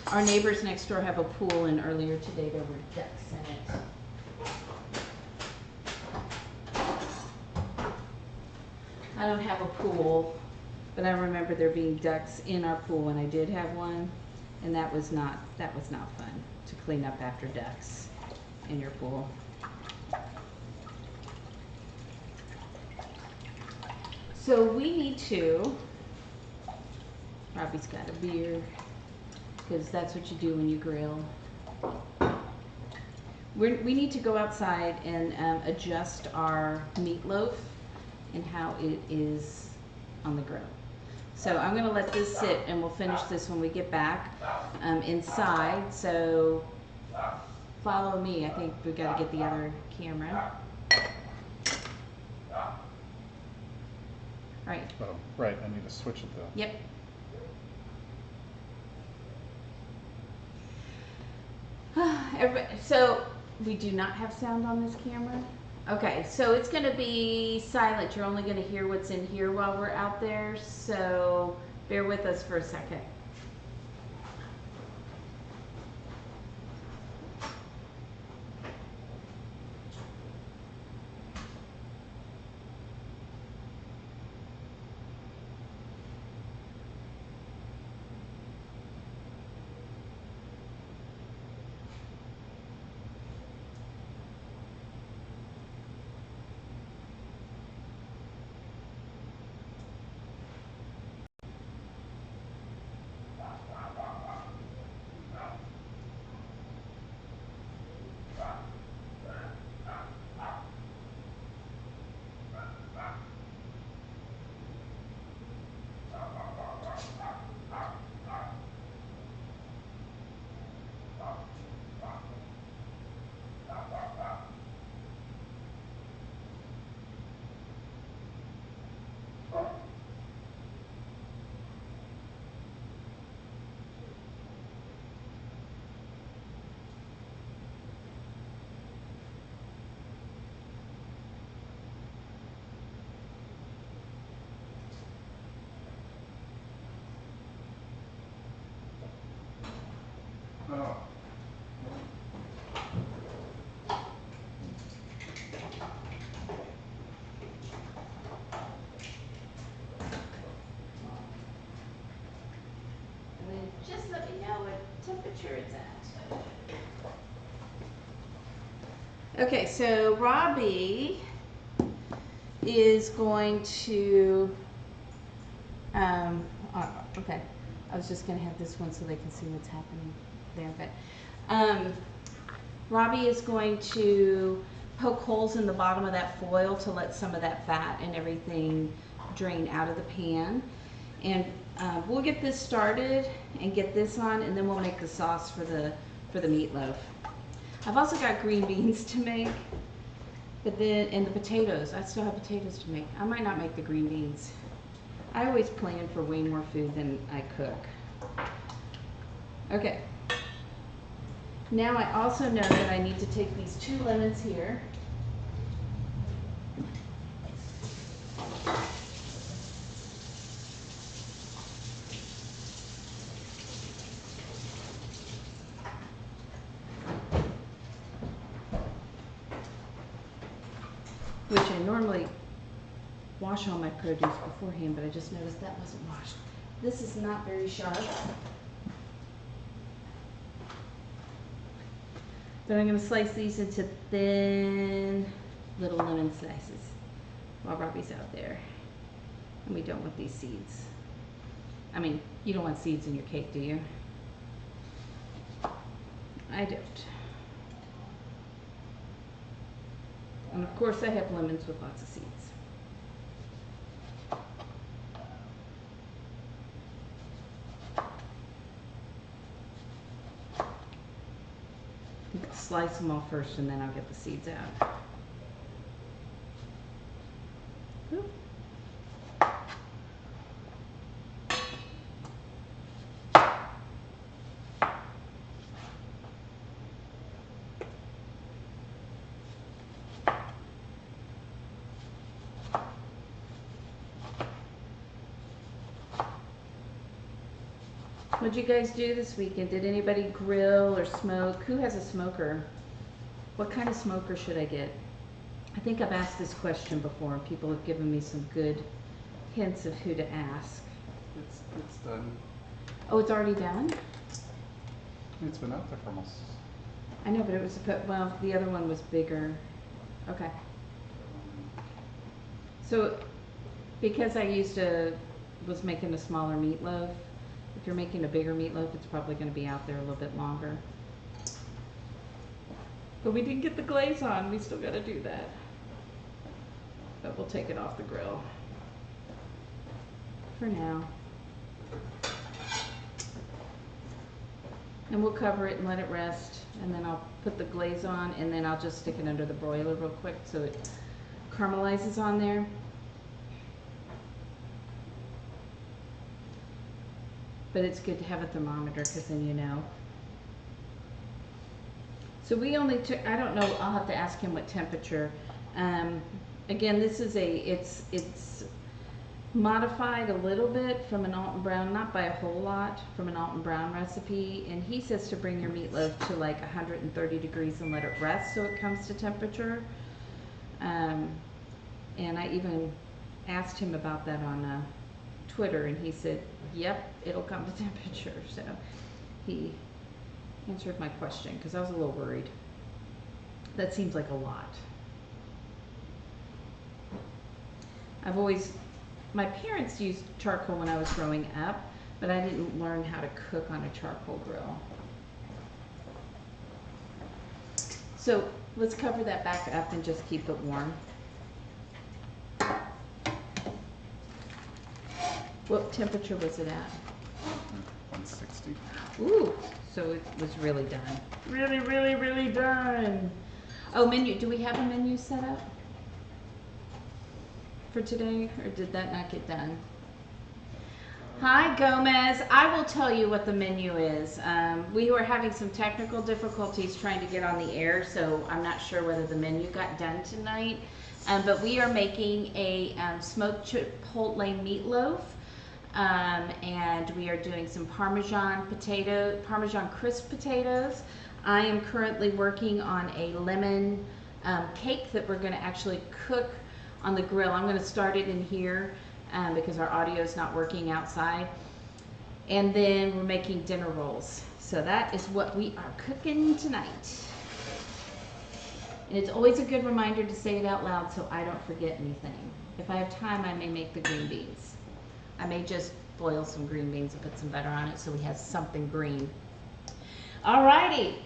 Our neighbors next door have a pool, and earlier today there were ducks in it. I don't have a pool, but I remember there being ducks in our pool when I did have one, and that was not fun to clean up after ducks in your pool. So we need to, Robbie's got a beer, because that's what you do when you grill. We need to go outside and adjust our meatloaf and how it is on the grill. So I'm going to let this sit, and we'll finish this when we get back inside. So follow me. I think we've got to get the other camera. Right. Oh, right. I need to switch it though. Yep. So we do not have sound on this camera. Okay, so it's going to be silent. You're only going to hear what's in here while we're out there. So bear with us for a second. Oh. And then just let me know what temperature it's at. Okay, so Robbie is going to, okay, I was just going to have this one so they can see what's happening there, but Robbie is going to poke holes in the bottom of that foil to let some of that fat and everything drain out of the pan. And we'll get this started and get this on, and then we'll make the sauce for the meatloaf. I've also got green beans to make, but then, and the potatoes. I still have potatoes to make. I might not make the green beans. I always plan for way more food than I cook. Okay. Now I also know that I need to take these 2 lemons here. Which I normally wash all my produce beforehand, but I just noticed that wasn't washed. This is not very sharp. But I'm going to slice these into thin little lemon slices while Robbie's out there. And we don't want these seeds. I mean, you don't want seeds in your cake, do you? I don't. And of course I have lemons with lots of seeds. Slice them all first and then I'll get the seeds out. Oop. What'd you guys do this weekend? Did anybody grill or smoke? Who has a smoker? What kind of smoker should I get? I think I've asked this question before and people have given me some good hints of who to ask. It's done. Oh, it's already done? It's been out there for almost. I know, but it was, well, the other one was bigger. Okay. So, because I was making a smaller meatloaf, if you're making a bigger meatloaf, it's probably going to be out there a little bit longer. But we didn't get the glaze on. We still got to do that. But we'll take it off the grill for now. And we'll cover it and let it rest, and then I'll put the glaze on, and then I'll just stick it under the broiler real quick so it caramelizes on there. But it's good to have a thermometer because then you know. So we only took, I don't know, I'll have to ask him what temperature. Again, this is it's modified a little bit from an Alton Brown, not by a whole lot, from an Alton Brown recipe. And he says to bring your meatloaf to like 130 degrees and let it rest so it comes to temperature. And I even asked him about that on Twitter, and he said, yep, it'll come to temperature. So he answered my question because I was a little worried. That seems like a lot. My parents used charcoal when I was growing up, but I didn't learn how to cook on a charcoal grill. So let's cover that back up and just keep it warm. What temperature was it at? 160. Ooh, so it was really done. Really, really, really done. Oh, menu. Do we have a menu set up for today, or did that not get done? Hi, Gomez. I will tell you what the menu is. We were having some technical difficulties trying to get on the air, so I'm not sure whether the menu got done tonight. But we are making a smoked chipotle meatloaf. And we are doing some Parmesan crisp potatoes. I am currently working on a lemon cake that we're going to actually cook on the grill. I'm going to start it in here because our audio is not working outside. And then we're making dinner rolls. So that is what we are cooking tonight. And it's always a good reminder to say it out loud so I don't forget anything. If I have time, I may make the green beans. I may just boil some green beans and put some butter on it so we have something green. Alrighty.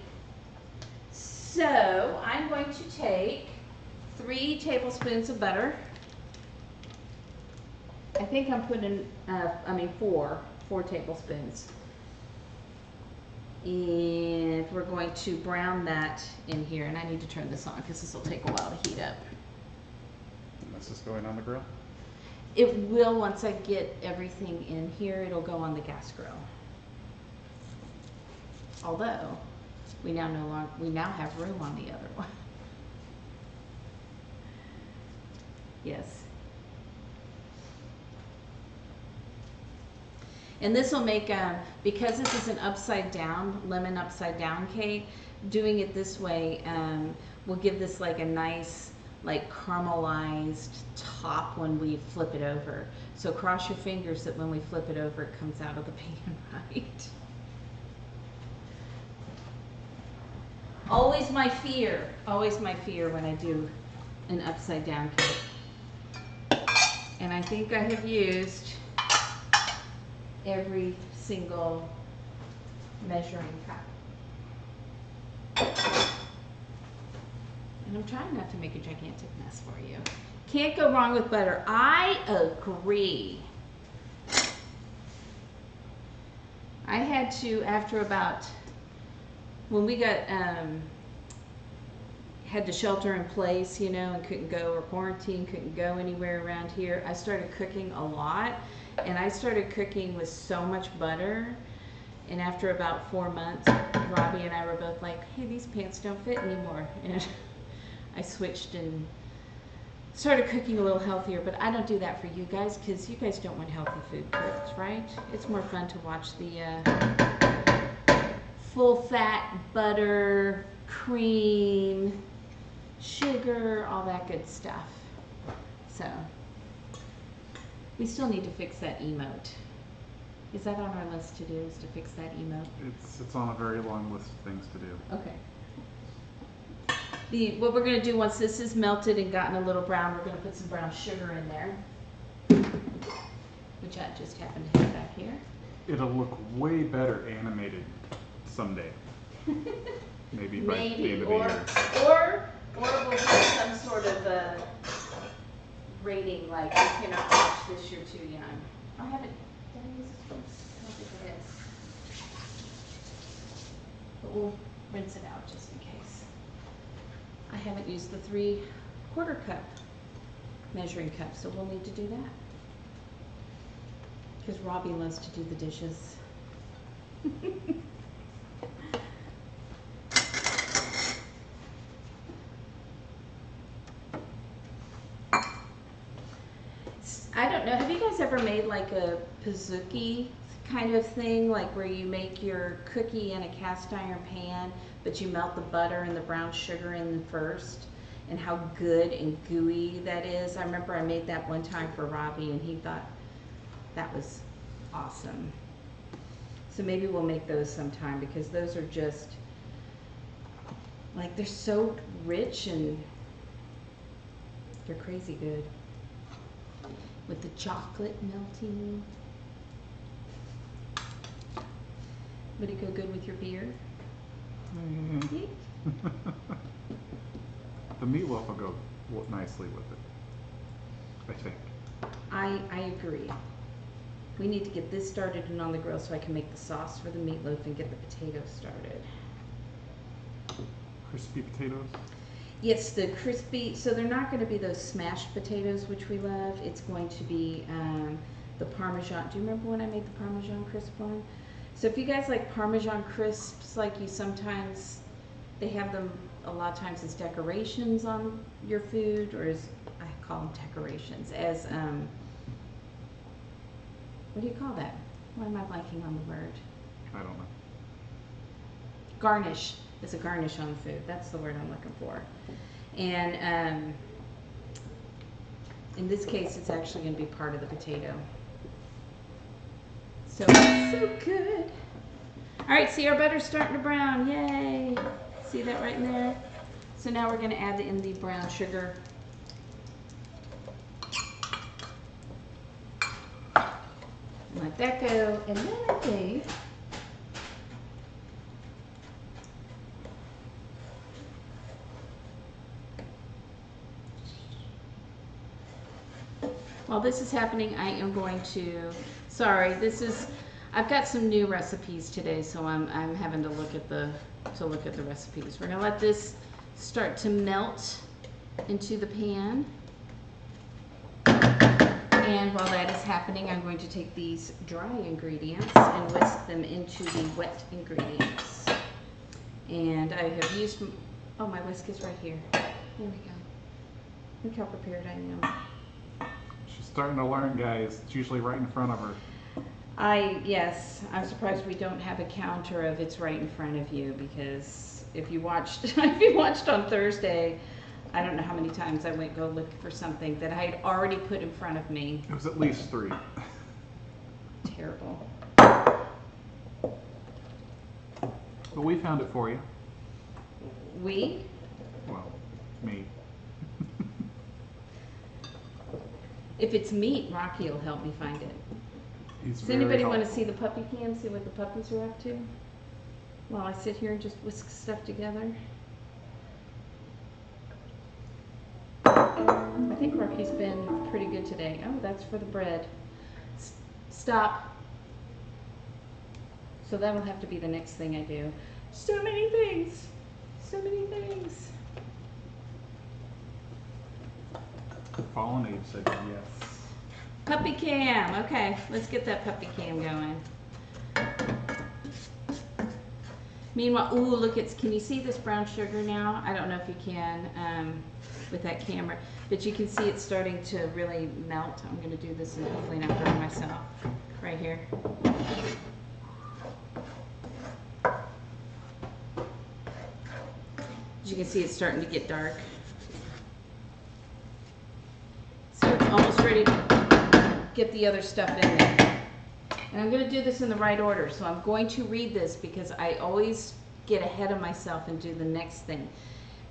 So I'm going to take 3 tablespoons of butter. I think I'm putting, 4 tablespoons. And we're going to brown that in here. And I need to turn this on because this will take a while to heat up. And this is going on the grill? It will once I get everything in here. It'll go on the gas grill. Although we now have room on the other one. Yes. And this will make because this is an lemon upside down cake. Doing it this way will give this like a nice, like caramelized top when we flip it over. So cross your fingers that when we flip it over, it comes out of the pan right. Always my fear when I do an upside down cake. And I think I have used every single measuring cup. And I'm trying not to make a gigantic mess for you. Can't go wrong with butter. I agree. I had to, after about, when we got, had to shelter in place, you know, and couldn't go, or quarantine, couldn't go anywhere around here, I started cooking a lot. And I started cooking with so much butter. And after about 4 months, Robbie and I were both like, hey, these pants don't fit anymore. And I switched and started cooking a little healthier. But I don't do that for you guys because you guys don't want healthy food cooked, right? It's more fun to watch the full fat butter, cream, sugar, all that good stuff. So we still need to fix that emote. Is that on our list to do, is to fix that emote? It's on a very long list of things to do. Okay. What we're going to do once this is melted and gotten a little brown, we're going to put some brown sugar in there, which I just happen to have back here. It'll look way better animated someday. Maybe by the end of the year. Or we'll do some sort of rating, like you cannot watch this, you're too young. I haven't, did I use this one? I don't think I did. but we'll rinse it out just in case. I haven't used the 3/4 cup measuring cup, so we'll need to do that. Because Robbie loves to do the dishes. I don't know, have you guys ever made like a pizookie kind of thing, like where you make your cookie in a cast iron pan, but you melt the butter and the brown sugar in first, and how good and gooey that is? I remember I made that one time for Robbie and he thought that was awesome. So maybe we'll make those sometime, because those are just, like, they're so rich and they're crazy good. With the chocolate melting. Would it go good with your beer? Mm. The meatloaf will go nicely with it, I think. I agree. We need to get this started and on the grill so I can make the sauce for the meatloaf and get the potatoes started. Crispy potatoes? Yes, the crispy, so they're not going to be those smashed potatoes, which we love. It's going to be the Parmesan. Do you remember when I made the Parmesan crisp one? So if you guys like Parmesan crisps, like you sometimes, they have them a lot of times as decorations on your food, or as, I call them decorations, as, what do you call that? Why am I blanking on the word? I don't know. Garnish. It's a garnish on the food. That's the word I'm looking for. And in this case, it's actually going to be part of the potato. So good. All right, see, our butter's starting to brown. Yay. See that right in there? So now we're going to add in the brown sugar. Let that go. And then I think while this is happening, I am going to, sorry, I've got some new recipes today, so I'm having to look at the recipes. We're gonna let this start to melt into the pan. And while that is happening, I'm going to take these dry ingredients and whisk them into the wet ingredients. And I have used, oh, my whisk is right here. There we go. Look how prepared I am. She's starting to learn, guys. It's usually right in front of her. Yes, I'm surprised we don't have a counter of it's right in front of you, because if you watched, if you watched on Thursday, I don't know how many times I went go look for something that I had already put in front of me. It was at least 3. Terrible. But we found it for you. We? Well, me. If it's meat, Rocky will help me find it. He's Does very anybody want to helpful. see the puppy cam, see what the puppies are up to? While I sit here and just whisk stuff together. I think Rocky's been pretty good today. Oh, that's for the bread. Stop. So that will have to be the next thing I do. So many things. So many things. Fallen Age said yes. Puppy cam. Okay, let's get that puppy cam going. Meanwhile, ooh, look, can you see this brown sugar now? I don't know if you can with that camera, but you can see it's starting to really melt. I'm going to do this and hopefully not burn myself. Right here. As you can see, it's starting to get dark. So it's almost ready to get the other stuff in there. And I'm going to do this in the right order. So I'm going to read this because I always get ahead of myself and do the next thing.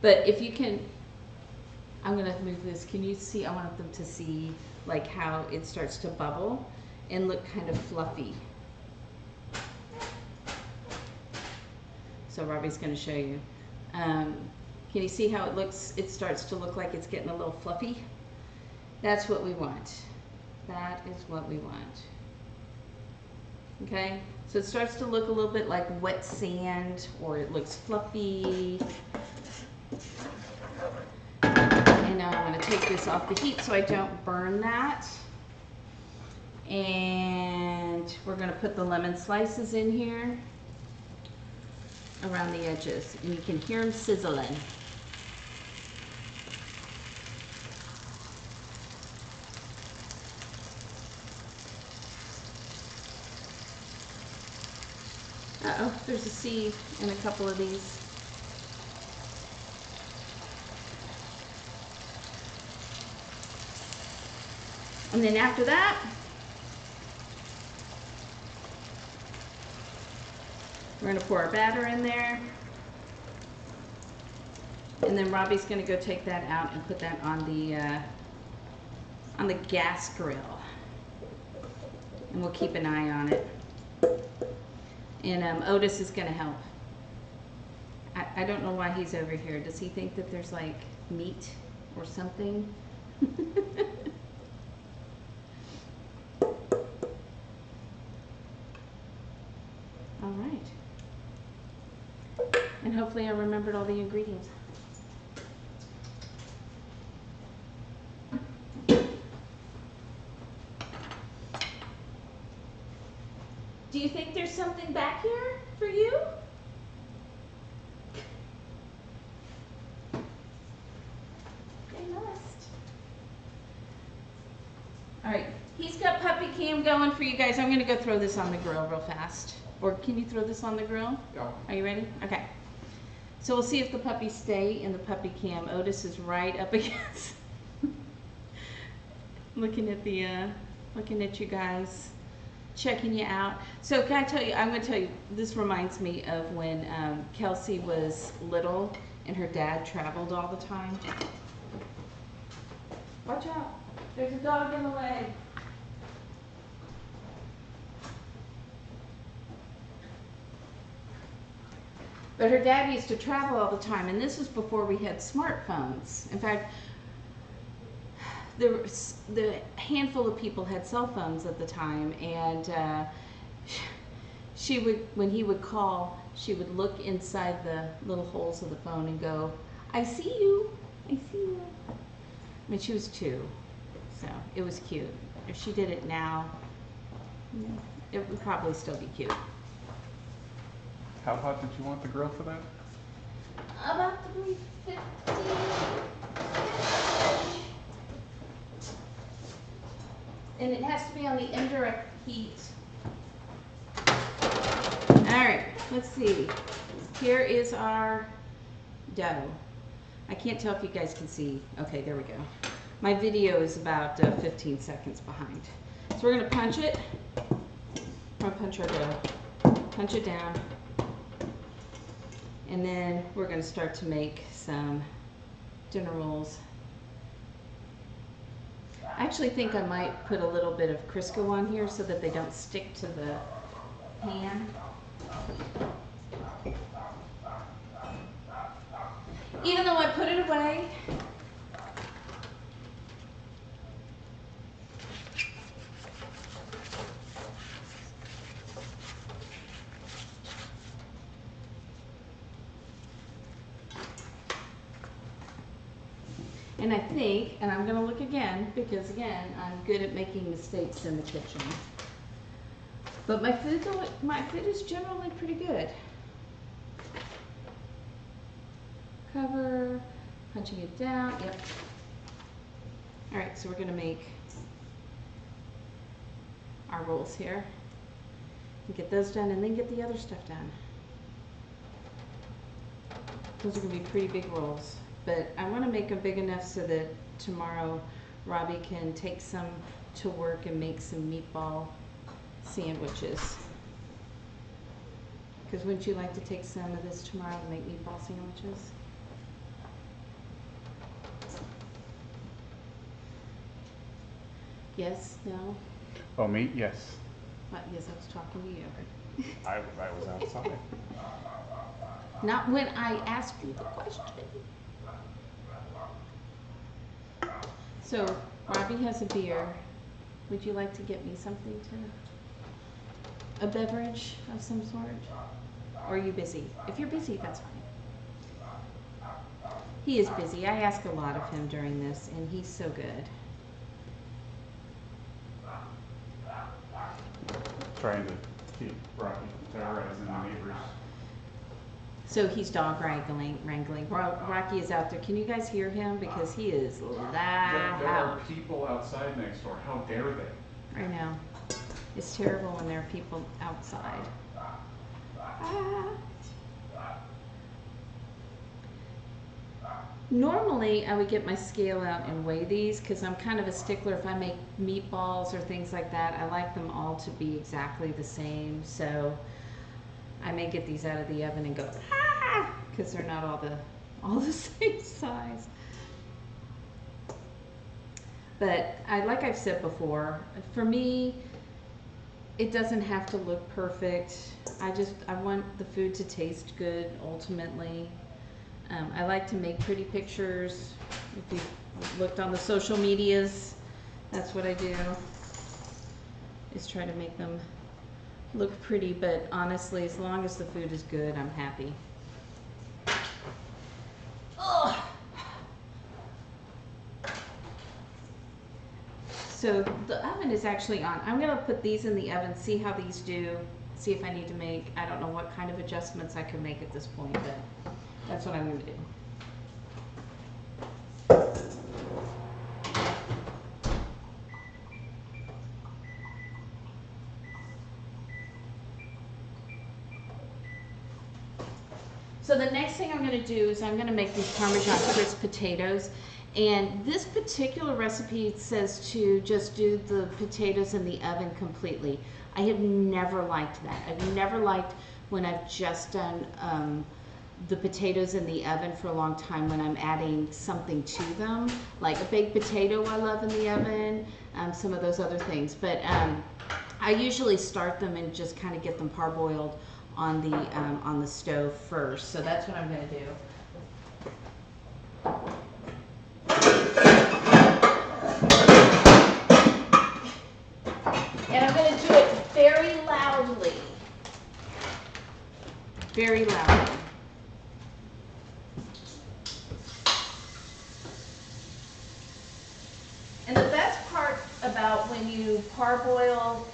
But if you can, I'm going to move this. Can you see? I want them to see like how it starts to bubble and look kind of fluffy. So Robbie's going to show you. Can you see how it looks? It starts to look like it's getting a little fluffy. That's what we want. That is what we want. Okay? So it starts to look a little bit like wet sand, or it looks fluffy. And now I'm going to take this off the heat so I don't burn that. And we're going to put the lemon slices in here around the edges, and you can hear them sizzling. Uh-oh, there's a seed in a couple of these. And then after that, we're going to pour our batter in there. And then Robbie's going to go take that out and put that on the gas grill. And we'll keep an eye on it. And Otis is going to help. I don't know why he's over here. Does he think that there's like meat or something? All right. And hopefully I remembered all the ingredients. Do you think there's something back here for you? They must. All right, he's got puppy cam going for you guys. I'm gonna go throw this on the grill real fast. Or can you throw this on the grill? Yeah. Are you ready? Okay. So we'll see if the puppies stay in the puppy cam. Otis is right up against, looking at you guys, checking you out. So can I tell you, I'm going to tell you, this reminds me of when Kelsey was little and her dad traveled all the time. Watch out, there's a dog in the way. But her dad used to travel all the time, and this was before we had smartphones. In fact, the handful of people had cell phones at the time, and she would, when he would call, she would look inside the little holes of the phone and go, "I see you, I see you." I mean, she was 2, so it was cute. If she did it now, it would probably still be cute. How hot did you want the grill for that? About 350. And it has to be on the indirect heat. Alright, let's see. Here is our dough. I can't tell if you guys can see. Okay, there we go. My video is about 15 seconds behind. So we're going to punch it. We're going to punch our dough. Punch it down. And then we're going to start to make some dinner rolls. I actually think I might put a little bit of Crisco on here so that they don't stick to the pan. Even though I put it away, and I think, and I'm going to look again, because again, I'm good at making mistakes in the kitchen. But my food is generally pretty good. Cover, punching it down, yep. All right, so we're going to make our rolls here. And get those done, and then get the other stuff done. Those are going to be pretty big rolls. But I want to make them big enough so that tomorrow Robbie can take some to work and make some meatball sandwiches. Because wouldn't you like to take some of this tomorrow and make meatball sandwiches? Yes? No? Oh, meat? Yes. Yes, I was talking to you. I was outside. Not when I asked you the question. So, Robbie has a beer. Would you like to get me something to a beverage of some sort? Or are you busy? If you're busy, that's fine. He is busy. I ask a lot of him during this, and he's so good. Trying to keep Rocky from terrorizing the neighbors. So he's dog wrangling. Rocky is out there. Can you guys hear him? Because he is loud. There are people outside next door. How dare they? I know. It's terrible when there are people outside. Ah. Normally, I would get my scale out and weigh these because I'm kind of a stickler. If I make meatballs or things like that, I like them all to be exactly the same. So I may get these out of the oven and go, because they're not all the same size. But like I've said before, for me, it doesn't have to look perfect. I want the food to taste good ultimately. I like to make pretty pictures. If you've looked on the social medias, that's what I do, is try to make them look pretty, but honestly, as long as the food is good, I'm happy. Ugh. So the oven is actually on. I'm gonna put these in the oven, see how these do, see if I need to make, I don't know what kind of adjustments I can make at this point, but that's what I'm going to do. So the next thing I'm going to do is I'm going to make these Parmesan crisp potatoes. And this particular recipe says to just do the potatoes in the oven completely. I have never liked that. I've never liked when I've just done the potatoes in the oven for a long time when I'm adding something to them, like a baked potato I love in the oven, some of those other things. But I usually start them and just kind of get them parboiled on the stove first. So that's what I'm going to do. And I'm going to do it very loudly. Very loudly. And the best part about when you parboil,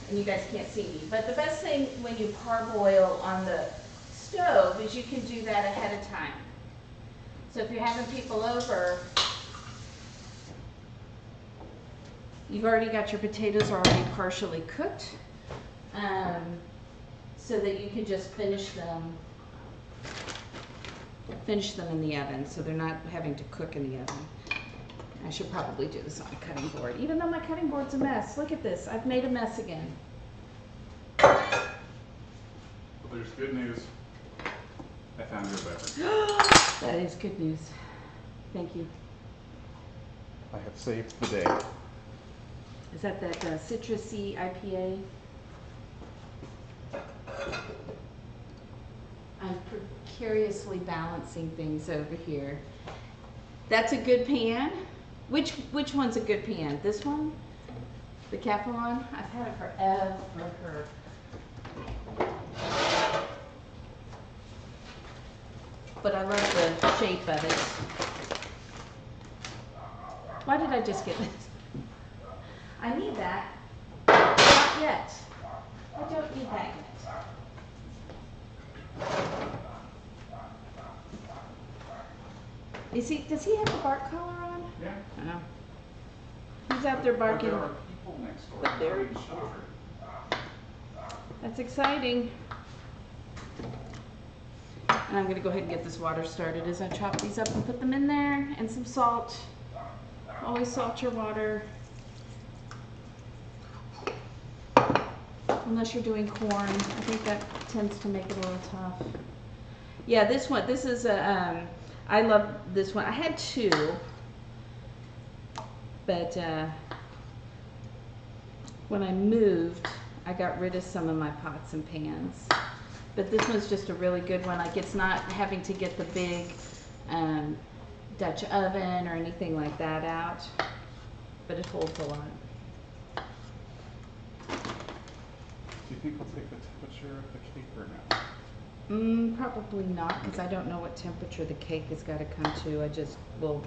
and you guys can't see me, but the best thing when you parboil on the stove is you can do that ahead of time. So if you're having people over, you've already got your potatoes already partially cooked, so that you can just finish them in the oven, so they're not having to cook in the oven. I should probably do this on a cutting board, even though my cutting board's a mess. Look at this, I've made a mess again. Well, there's good news. I found your beverage. That is good news. Thank you. I have saved the day. Is that citrusy IPA? I'm precariously balancing things over here. That's a good pan. Which one's a good pan? This one? The Capelon? I've had it forever. But I love the shape of it. Why did I just get this? I need that. Not yet. I don't need that yet. Does he have the bark collar on? Yeah. I know. He's out there barking. But there are people next door. But there- Having children. That's exciting. And I'm going to go ahead and get this water started as I chop these up and put them in there, and some salt. Always salt your water. Unless you're doing corn. I think that tends to make it a little tough. Yeah, this is I love this one. I had two, but when I moved, I got rid of some of my pots and pans. But this one's just a really good one. Like, it's not having to get the big Dutch oven or anything like that out, but it holds a lot. Do you think we'll take the temperature of the cake or not? Probably not, because I don't know what temperature the cake has got to come to. I just will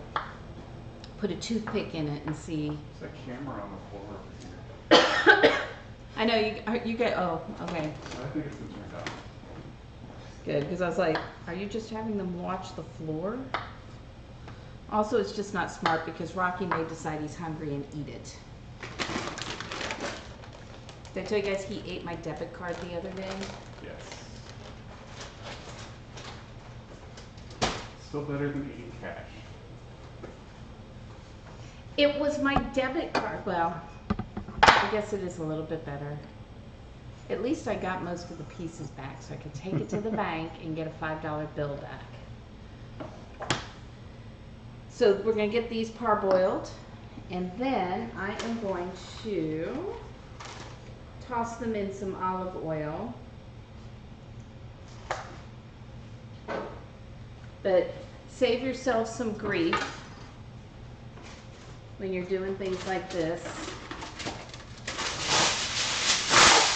put a toothpick in it and see. There's a camera on the floor over here. I know you get. Oh, okay. I think it's been turned off. Good, because I was like, are you just having them watch the floor? Also, it's just not smart because Rocky may decide he's hungry and eat it. Did I tell you guys he ate my debit card the other day? Yes. Still better than eating cash. It was my debit card. Well, I guess it is a little bit better. At least I got most of the pieces back, so I could take it to the bank and get a $5 bill back. So we're going to get these parboiled, and then I am going to toss them in some olive oil. But save yourself some grief when you're doing things like this.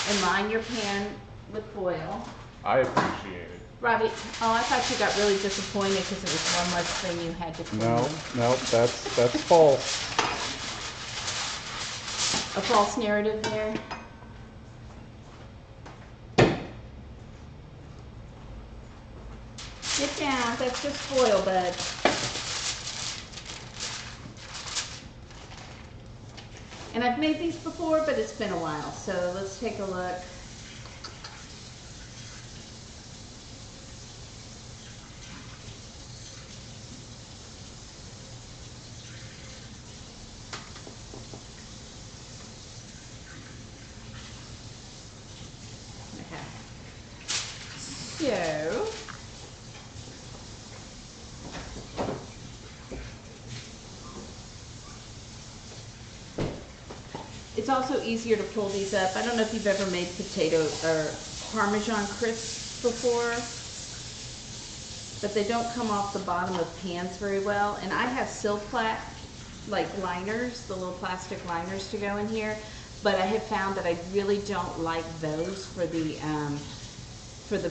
And line your pan with foil. I appreciate it. Robbie, oh, I thought you got really disappointed because it was one less thing you had to clean. No, that's false. A false narrative there. Get down, that's just foil, bud. And I've made these before, but it's been a while, so let's take a look. Okay. So, it's also easier to pull these up. I don't know if you've ever made potato or Parmesan crisps before, but they don't come off the bottom of pans very well. And I have Silplat like liners, the little plastic liners to go in here, but I have found that I really don't like those for the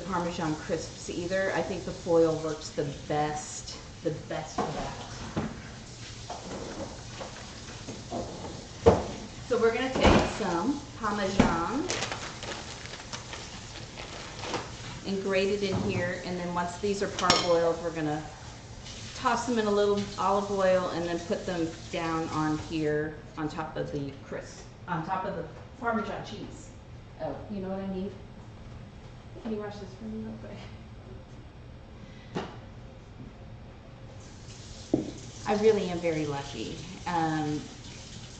Parmesan crisps either. I think the foil works the best for that. So we're going to take some Parmesan and grate it in here, and then once these are parboiled, we're going to toss them in a little olive oil and then put them down on here on top of the on top of the Parmesan cheese. Oh, you know what I need? Can you wash this for me real quick? I really am very lucky.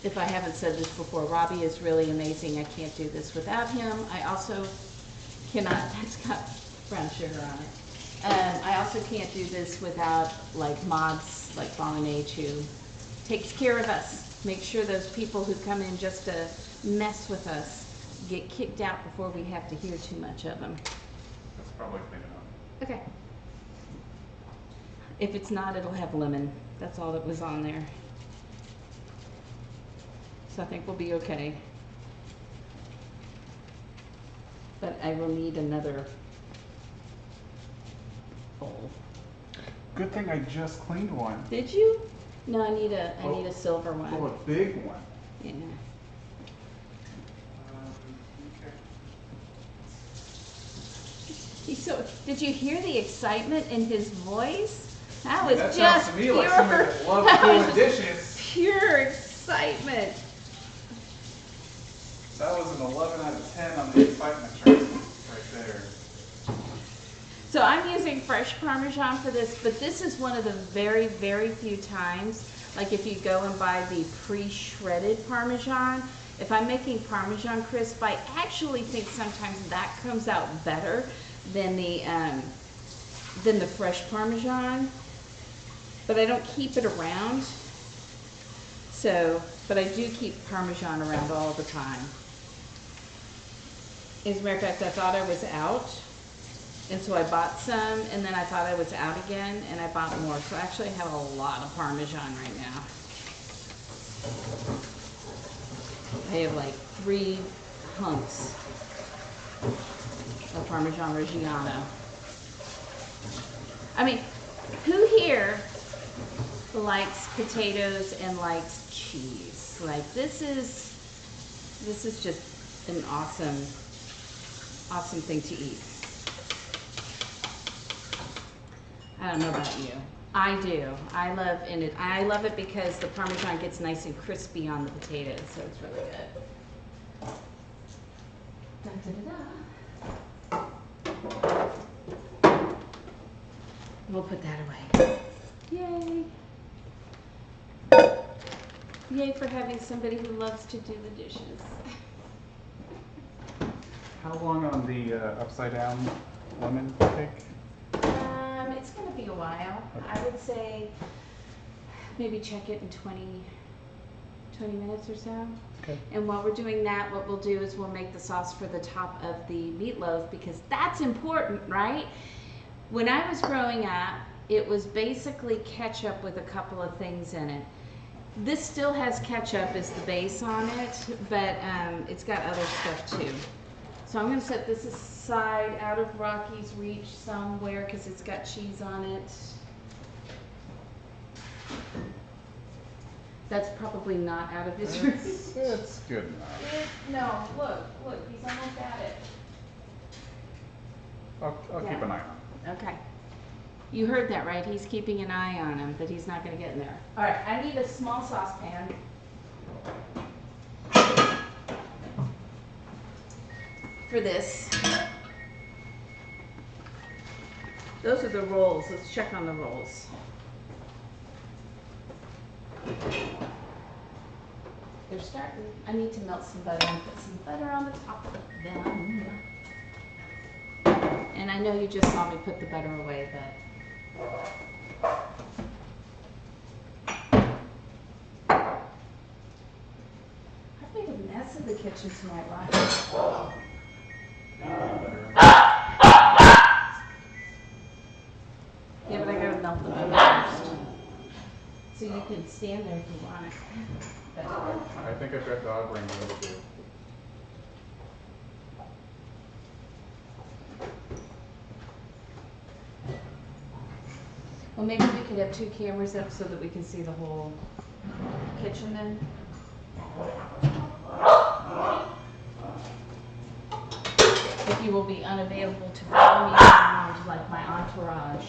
If I haven't said this before, Robbie is really amazing. I can't do this without him. I also cannot, that's got brown sugar on it. I also can't do this without like mods like Bonnet who takes care of us. Make sure those people who come in just to mess with us get kicked out before we have to hear too much of them. That's probably clean enough. Okay. If it's not, it'll have lemon. That's all that was on there. So I think we'll be okay. But I will need another bowl. Good thing I just cleaned one. Did you? No, I need a silver one. Oh, a big one. Yeah. Okay. He's so. Did you hear the excitement in his voice? That was That just sounds to me pure. like somebody that loves that doing was just dishes. pure excitement. That was an 11 out of 10 on the excitement chart right there. So I'm using fresh Parmesan for this, but this is one of the very, very few times, like if you go and buy the pre-shredded Parmesan, if I'm making Parmesan crisp, I actually think sometimes that comes out better than the fresh Parmesan, but I don't keep it around. So, but I do keep Parmesan around all the time. As a matter of fact, I thought I was out, and so I bought some, and then I thought I was out again, and I bought more. So I actually have a lot of Parmesan right now. I have like 3 hunks or Parmesan Reggiano. I mean, who here likes potatoes and likes cheese? Like this is just an awesome thing to eat. I don't know about you. I do. I love it because the Parmesan gets nice and crispy on the potatoes, so it's really good. Da, da, da, da. We'll put that away. Yay. Yay for having somebody who loves to do the dishes. How long on the upside down lemon take? It's going to be a while. I would say maybe check it in 20 minutes or so. Okay. And while we're doing that, what we'll do is we'll make the sauce for the top of the meatloaf because that's important, right? When I was growing up, it was basically ketchup with a couple of things in it. This still has ketchup as the base on it, but it's got other stuff too. So I'm going to set this aside out of Rocky's reach somewhere because it's got cheese on it. That's probably not out of his reach. It's good enough. No, look, he's almost at it. I'll keep an eye on it. Okay. You heard that, right? He's keeping an eye on him, that he's not going to get in there. All right, I need a small saucepan. For this. Those are the rolls. Let's check on the rolls. They're starting. I need to melt some butter and put some butter on the top of them. And I know you just saw me put the butter away, but I've made a mess of the kitchen tonight, Rocky. Yeah, but I gotta melt the butter first. So you can stand there if you want it. But I think I've got dog wrangling to do. well, maybe we could have two cameras up so that we can see the whole kitchen then. If you will be unavailable to follow me around like my entourage.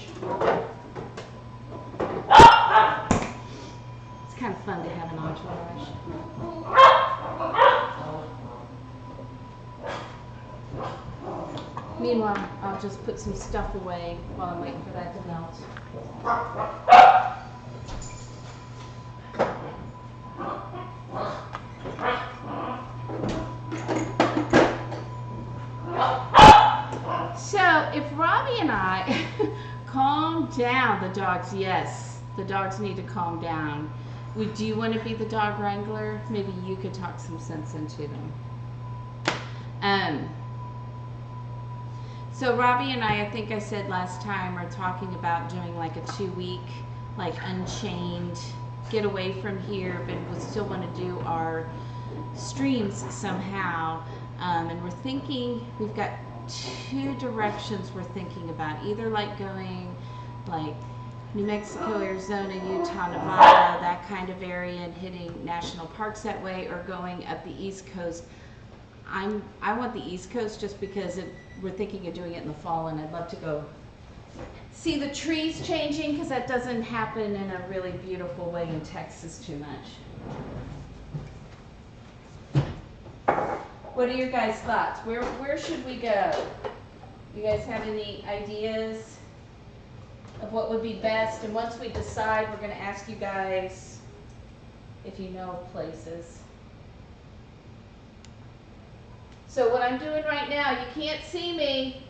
It's kind of fun to have an entourage. Meanwhile, I'll just put some stuff away while I'm waiting for that to melt. So if Robbie and I calm down, the dogs, yes, the dogs need to calm down. Do you want to be the dog wrangler? Maybe you could talk some sense into them. So Robbie and I think I said last time, are talking about doing like a 2-week, like unchained, get away from here, but we still want to do our streams somehow. And we're thinking, we've got 2 directions we're thinking about, either like going like New Mexico, Arizona, Utah, Nevada, that kind of area, and hitting national parks that way, or going up the East Coast. I want the East Coast just because we're thinking of doing it in the fall, and I'd love to go see the trees changing because that doesn't happen in a really beautiful way in Texas too much. What are your guys' thoughts? Where should we go? You guys have any ideas of what would be best? And once we decide, we're going to ask you guys if you know places. So what I'm doing right now, you can't see me.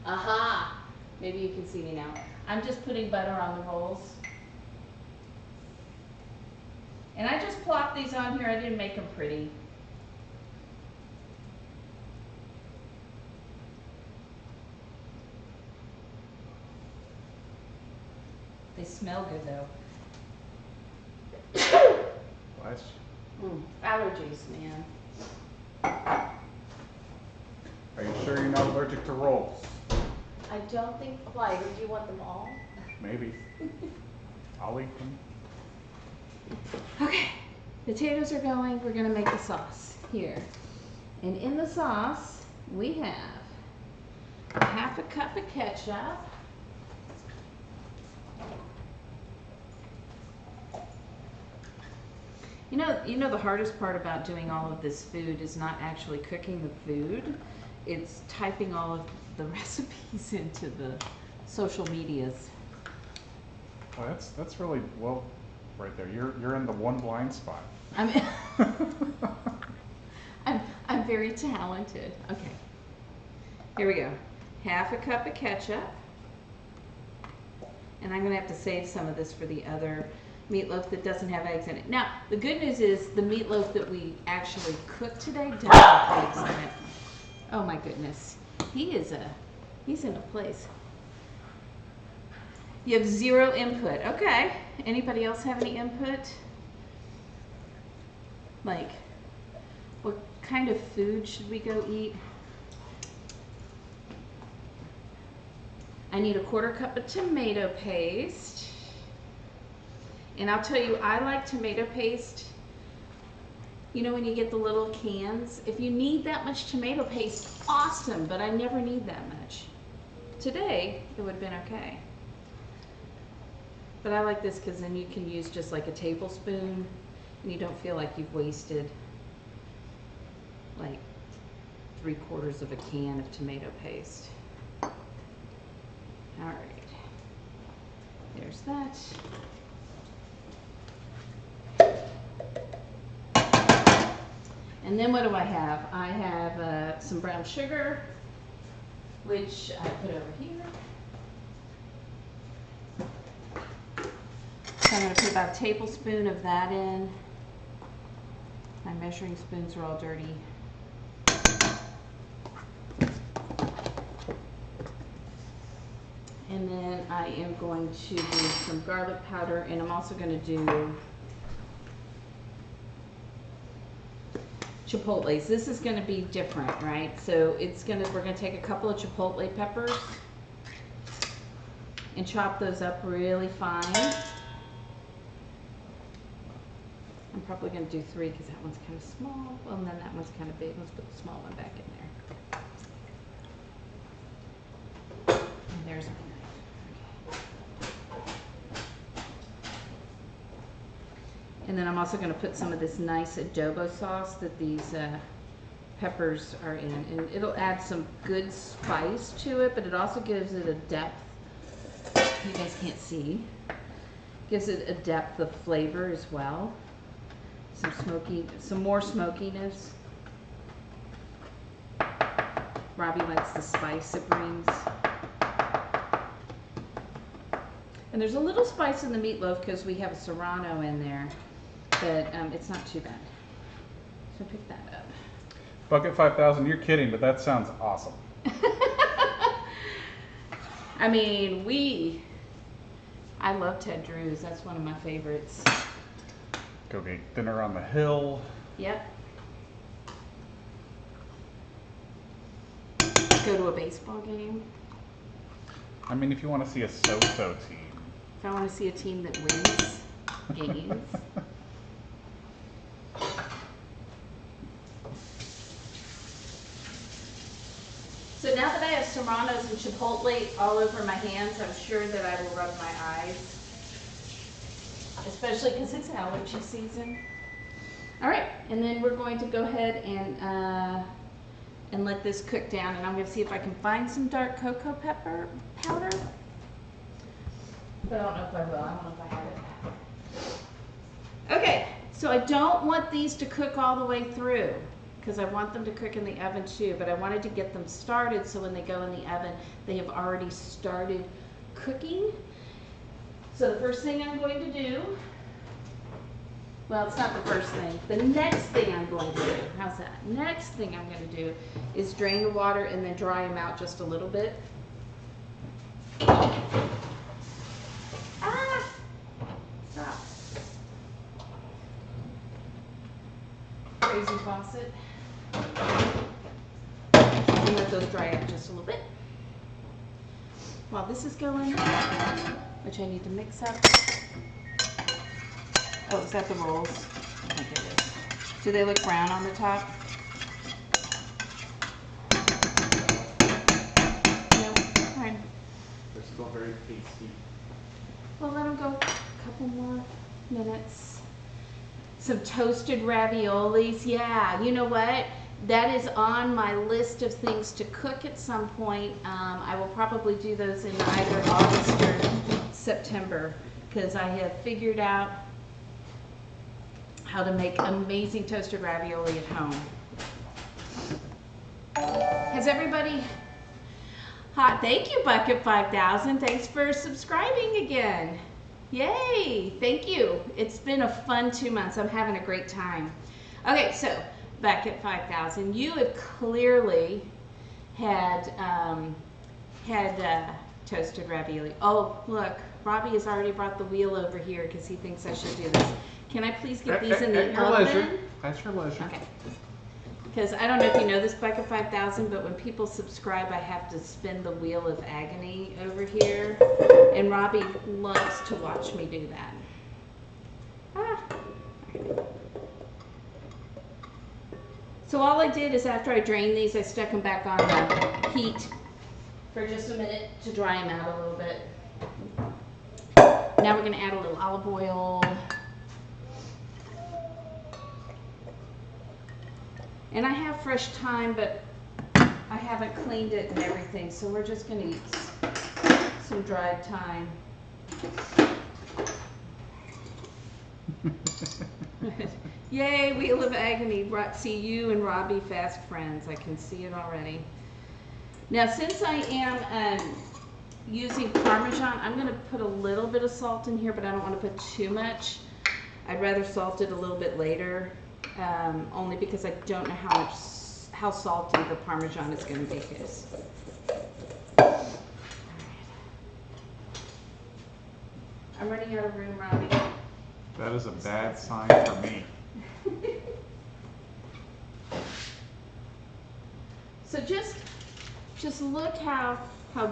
Aha. Maybe you can see me now. I'm just putting butter on the rolls. And I just plopped these on here. I didn't make them pretty. They smell good though. Bless you. Allergies, man. Are you you're not allergic to rolls. I don't think quite. Or do you want them all? Maybe. I'll eat them. Okay, potatoes are going. We're gonna make the sauce here. And in the sauce, we have half a cup of ketchup. You know the hardest part about doing all of this food is not actually cooking the food. It's typing all of the recipes into the social medias. Well, that's really well right there. You're in the one blind spot. I'm very talented. Okay. Here we go. Half a cup of ketchup. And I'm going to have to save some of this for the other meatloaf that doesn't have eggs in it. Now, the good news is the meatloaf that we actually cooked today does have eggs in it. Oh my goodness. He's in a place. You have 0 input. Okay. Anybody else have any input? Like, what kind of food should we go eat? I need a 1/4 cup of tomato paste. And I'll tell you, I like tomato paste. You know when you get the little cans? If you need that much tomato paste, awesome, but I never need that much. Today, it would have been okay. But I like this because then you can use just like a tablespoon and you don't feel like you've wasted like 3/4 of a can of tomato paste. All right, there's that. And then what do I have? I have some brown sugar, which I put over here. So I'm going to put about a tablespoon of that in. My measuring spoons are all dirty. And then I am going to do some garlic powder, and I'm also going to do chipotles. This is going to be different, right? So we're going to take a couple of chipotle peppers and chop those up really fine. I'm probably going to do 3 because that one's kind of small. Well, and then that one's kind of big. Let's put the small one back in there. And there's my knife. Okay. And then I'm also going to put some of this nice adobo sauce that these peppers are in. And it'll add some good spice to it, but it also gives it a depth. You guys can't see. Gives it a depth of flavor as well. Some more smokiness. Robbie likes the spice it brings. And there's a little spice in the meatloaf because we have a serrano in there, but it's not too bad. So pick that up. Bucket 5000, you're kidding, but that sounds awesome. I mean, I love Ted Drew's. That's one of my favorites. Go get dinner on the hill. Yep. Go to a baseball game. I mean, if you want to see a so-so team. If I want to see a team that wins games. So now that I have serranos and chipotle all over my hands, I'm sure that I will rub my eyes. Especially because it's allergy season. All right, and then we're going to go ahead and let this cook down, and I'm going to see if I can find some dark cocoa pepper powder. But I don't know if I will. I don't know if I have it. Okay, so I don't want these to cook all the way through because I want them to cook in the oven too, but I wanted to get them started so when they go in the oven, they have already started cooking. So the first thing I'm going to do, well, it's not the first thing. The next thing I'm going to do, how's that? Next thing I'm going to do is drain the water and then dry them out just a little bit. Ah! Stop. Crazy faucet. And the those dry out just a little bit. While this is going, which I need to mix up. Oh, is that the rolls? I think it is. Do they look brown on the top? No? Fine. They're still very tasty. Well, let them go a couple more minutes. Some toasted raviolis. Yeah, you know what? That is on my list of things to cook at some point. I will probably do those in either August or September because I have figured out how to make amazing toasted ravioli at home. Has everybody... Hot, thank you, Bucket 5000. Thanks for subscribing again. Yay, thank you. It's been a fun 2 months. I'm having a great time. Okay, so Bucket 5000, you have clearly had toasted ravioli. Oh, look, Robbie has already brought the wheel over here because he thinks I should do this. Can I please get these in the oven? Leisure. At your leisure. Okay. Because I don't know if you know this, Bucket 5000, but when people subscribe, I have to spin the wheel of agony over here. And Robbie loves to watch me do that. Ah. So all I did is after I drained these, I stuck them back on the heat for just a minute to dry them out a little bit. Now we're going to add a little olive oil. And I have fresh thyme, but I haven't cleaned it and everything, so we're just going to use some dried thyme. Yay, Wheel of Agony. See you and Robbie fast friends. I can see it already. Now, since I am using Parmesan, I'm going to put a little bit of salt in here, but I don't want to put too much. I'd rather salt it a little bit later. Only because I don't know how salty the Parmesan is going to make it. I'm running out of room, Robbie. That is a bad sign for me. So just look how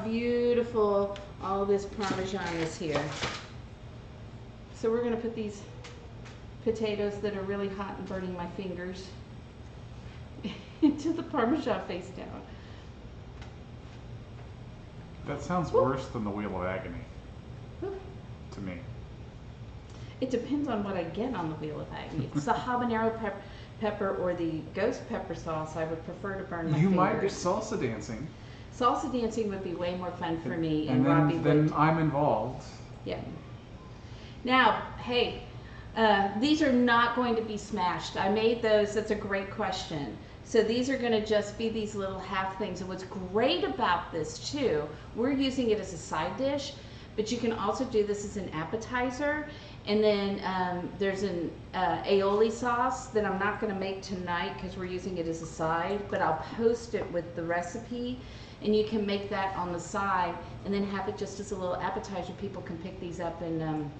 beautiful all this Parmesan is here. So we're going to put these potatoes that are really hot and burning my fingers into the Parmesan face down. That sounds worse than the Wheel of Agony to me. It depends on what I get on the Wheel of Agony. If it's the habanero pepper or the ghost pepper sauce, I would prefer to burn my fingers. You might get salsa dancing. Salsa dancing would be way more fun for me, and then, Robbie would. Then I'm involved. Yeah. Now, hey, these are not going to be smashed. I made those. That's a great question. So these are going to just be these little half things. And what's great about this too, we're using it as a side dish, but you can also do this as an appetizer. And then there's an aioli sauce that I'm not going to make tonight because we're using it as a side, but I'll post it with the recipe, and you can make that on the side and then have it just as a little appetizer. People can pick these up and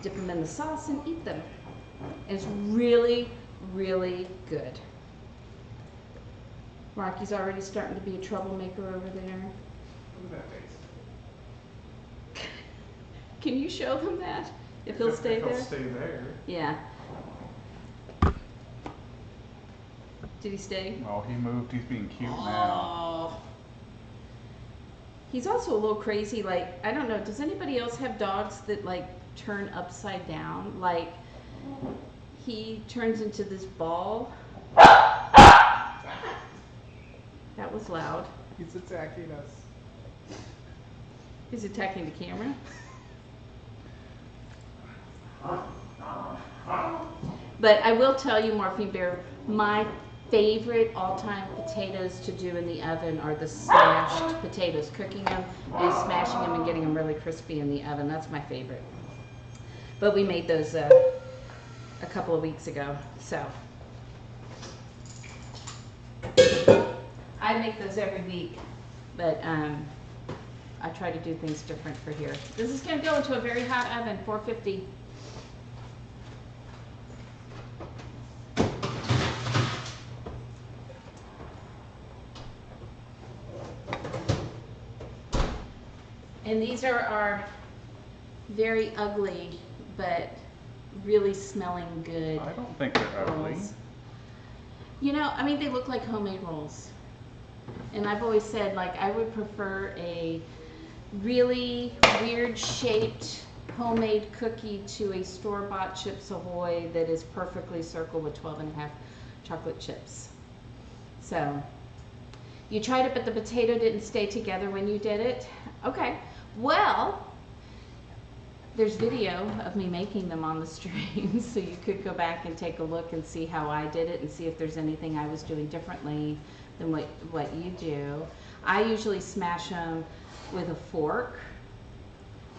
dip them in the sauce and eat them. And it's really, really good. Rocky's already starting to be a troublemaker over there. Look at that face. Can you show them that? If he'll stay there? If he'll stay there. Yeah. Did he stay? Well, he moved. He's being cute now. Oh. He's also a little crazy. Like, I don't know. Does anybody else have dogs that, like, turn upside down? Like, he turns into this ball. That was loud. He's attacking us. He's attacking the camera. But I will tell you, Morphine Bear, my favorite all-time potatoes to do in the oven are the smashed potatoes. Cooking them and smashing them and getting them really crispy in the oven. That's my favorite. But we made those a couple of weeks ago, so. I make those every week, but I try to do things different for here. This is going to go into a very hot oven, 450. And these are our very ugly, but really smelling good I don't think they're ugly. rolls. You know, I mean, they look like homemade rolls. And I've always said, like, I would prefer a really weird shaped homemade cookie to a store-bought Chips Ahoy that is perfectly circled with 12.5 chocolate chips. So, you tried it, but the potato didn't stay together when you did it? Okay, well, there's video of me making them on the stream, so you could go back and take a look and see how I did it and see if there's anything I was doing differently than what you do. I usually smash them with a fork.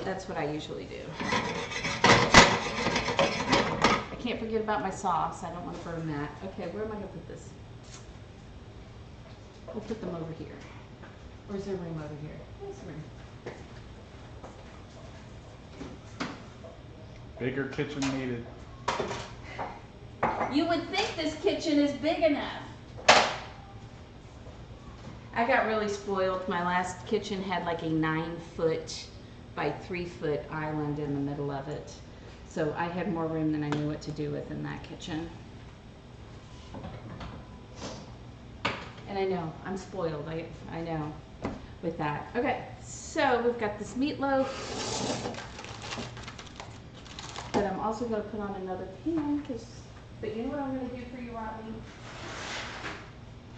That's what I usually do. I can't forget about my sauce. I don't want to burn that. Okay, where am I going to put this? We'll put them over here. Or is there room over here? There's room. Bigger kitchen needed. You would think this kitchen is big enough. I got really spoiled. My last kitchen had like a 9-foot by 3-foot island in the middle of it. So I had more room than I knew what to do with in that kitchen. And I know, I'm spoiled. I know with that. Okay, so we've got this meatloaf that I'm also going to put on another pan. But you know what I'm going to do for you, Robbie?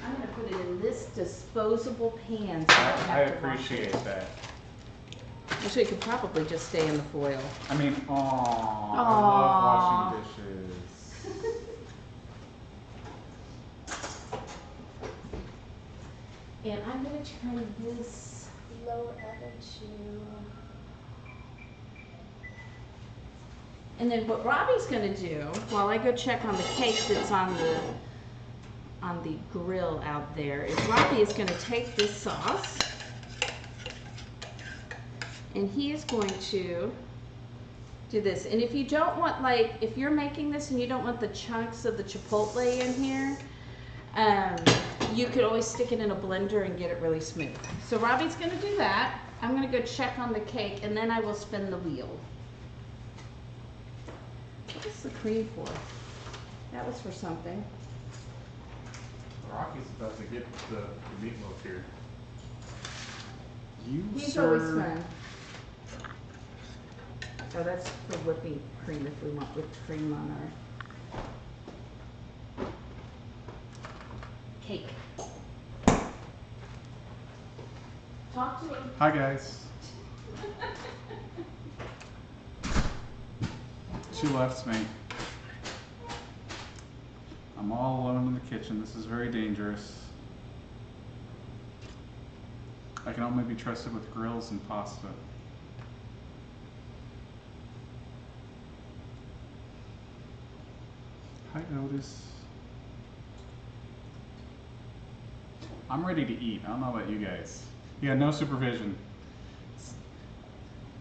I'm going to put it in this disposable pan. So I appreciate that. Actually, it could probably just stay in the foil. I mean, I love washing dishes. And I'm going to turn this low oven to... And then what Robbie's going to do, while I go check on the cake that's on the grill out there, is Robbie is going to take this sauce and he is going to do this. And if you don't want, like, if you're making this and you don't want the chunks of the chipotle in here, you could always stick it in a blender and get it really smooth. So Robbie's going to do that. I'm going to go check on the cake and then I will spin the wheel. What is the cream for? That was for something. Rocky's about to get the meatloaf here. He's always fun. Oh, that's for whipping cream if we want whipped cream on our cake. Talk to me. Hi, guys. She left me. I'm all alone in the kitchen. This is very dangerous. I can only be trusted with grills and pasta. Hi, Otis. I'm ready to eat. I don't know about you guys. Yeah, no supervision.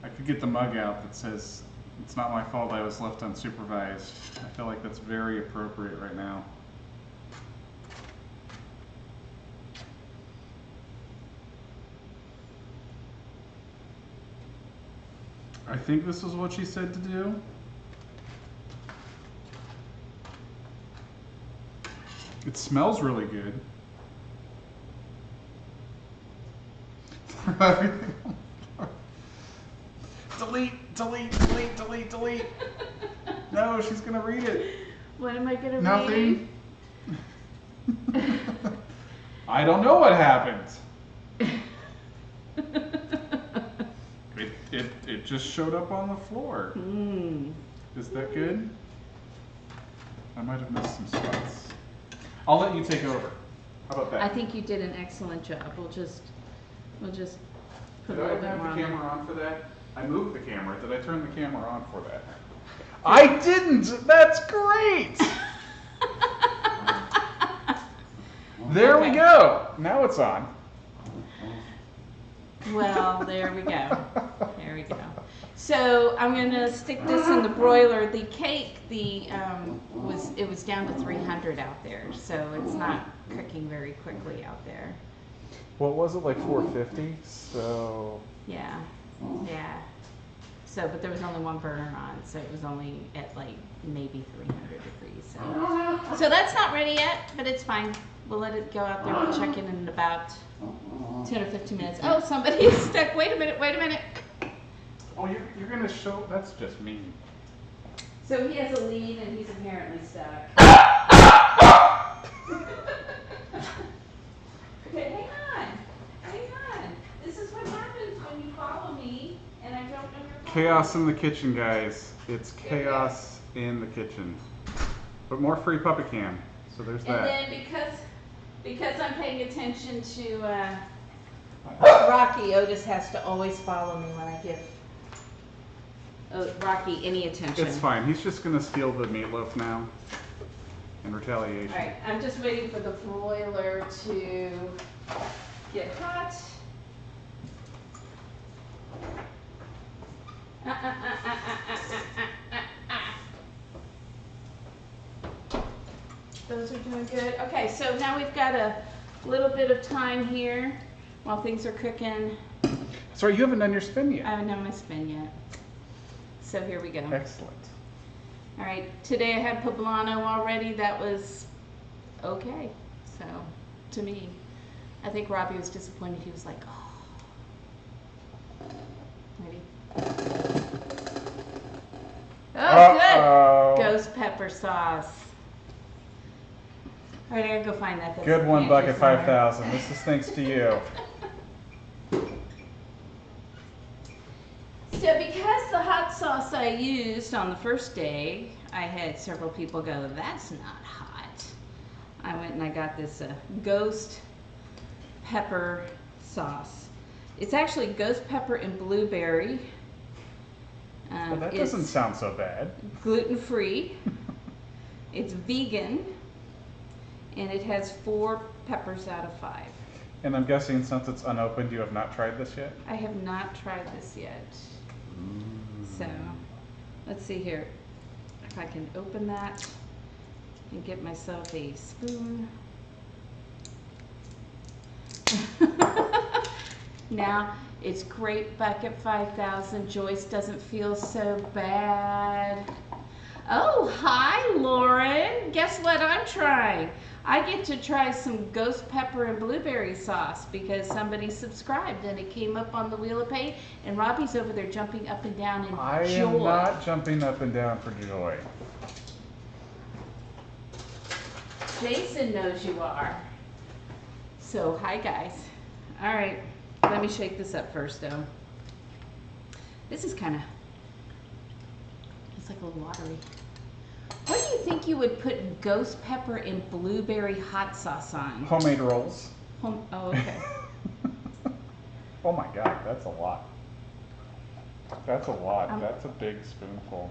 I could get the mug out that says, "It's not my fault I was left unsupervised." I feel like that's very appropriate right now. I think this is what she said to do. It smells really good. Delete, delete, delete, delete, delete. No, she's gonna read it. What am I gonna read? Nothing. I don't know what happened. It just showed up on the floor. Is that good? I might have missed some spots. I'll let you take over. How about that? I think you did an excellent job. We'll just put Did a I little bit have more the on camera there. on for that? I moved the camera. Did I turn the camera on for that? I didn't! That's great! There we Okay. go. Now it's on. Well, there we go. There we go. So I'm gonna stick this in the broiler. The cake, it was down to 300 out there, so it's not cooking very quickly out there. What was it, like 450? So Yeah. Yeah. So, but there was only one burner on, so it was only at like maybe 300 degrees. So that's not ready yet, but it's fine. We'll let it go out there. We'll check in about 10 or 15 minutes. Oh, somebody's stuck. Wait a minute. Wait a minute. Oh, you're gonna show? That's just mean. So he has a lead, and he's apparently stuck. Okay, hang on. Hang on. This is what happens when you follow me, and I don't know your Chaos in the kitchen, guys. It's chaos in the kitchen. But more free puppet cam. So there's that. And then because I'm paying attention to Rocky, Otis has to always follow me when I give Rocky any attention. It's fine. He's just gonna steal the meatloaf now. In retaliation. All right, I'm just waiting for the broiler to get hot. Those are doing good. Okay, so now we've got a little bit of time here while things are cooking. Sorry, you haven't done your spin yet. I haven't done my spin yet. So here we go. Excellent. All right, today I had poblano already. That was okay. So, to me, I think Robbie was disappointed. He was like, oh. Ready? Oh, good. Ghost pepper sauce. All right, I gotta go find that. That's good one, Bucket 5000. This is thanks to you. So because the hot sauce I used on the first day, I had several people go, that's not hot. I went and I got this ghost pepper sauce. It's actually ghost pepper and blueberry. Well, that doesn't sound so bad. Gluten-free. It's vegan. And it has 4 peppers out of 5. And I'm guessing since it's unopened, you have not tried this yet? I have not tried this yet. So, let's see here. If I can open that and get myself a spoon. Now, it's great Bucket 5000. Joyce doesn't feel so bad. Oh, hi, Lauren. Guess what I'm trying? I get to try some ghost pepper and blueberry sauce because somebody subscribed and it came up on the Wheel of Pain, and Robbie's over there jumping up and down in joy. I am not jumping up and down for joy. Jason knows you are. So, hi guys. All right, let me shake this up first though. This is kind of, it's like a little watery. What do you think you would put ghost pepper and blueberry hot sauce on? Homemade rolls. Oh, okay. Oh my God, that's a lot. That's a lot. That's a big spoonful.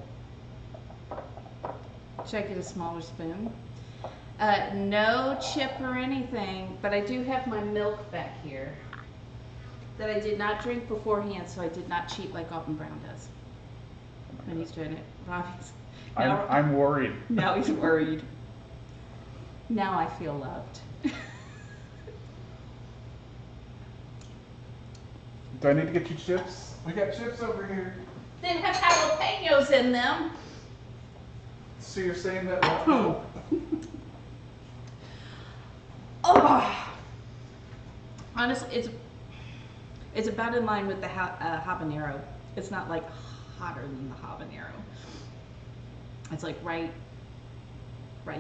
Should I get a smaller spoon? No chip or anything, but I do have my milk back here that I did not drink beforehand, so I did not cheat like Alton Brown does when he's doing it. Robbie's. I'm worried. Now he's worried. Now I feel loved. Do I need to get you chips? We got chips over here. They have jalapenos in them. So you're saying that? Oh. Oh. Honestly, it's about in line with the habanero. It's not like hotter than the habanero. It's like right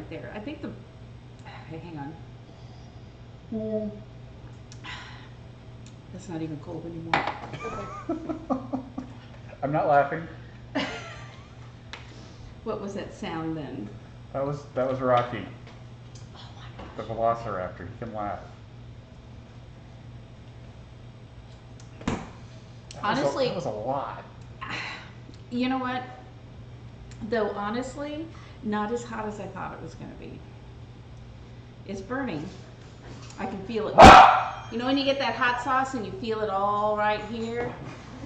there. I think hey, hang on. That's not even cold anymore. Okay. I'm not laughing. What was that sound then? That was Rocky. Oh my God. The Velociraptor. He can laugh. Honestly, that was a lot. You know what? Though honestly, not as hot as I thought it was going to be. It's burning. I can feel it. You know when you get that hot sauce and you feel it all right here?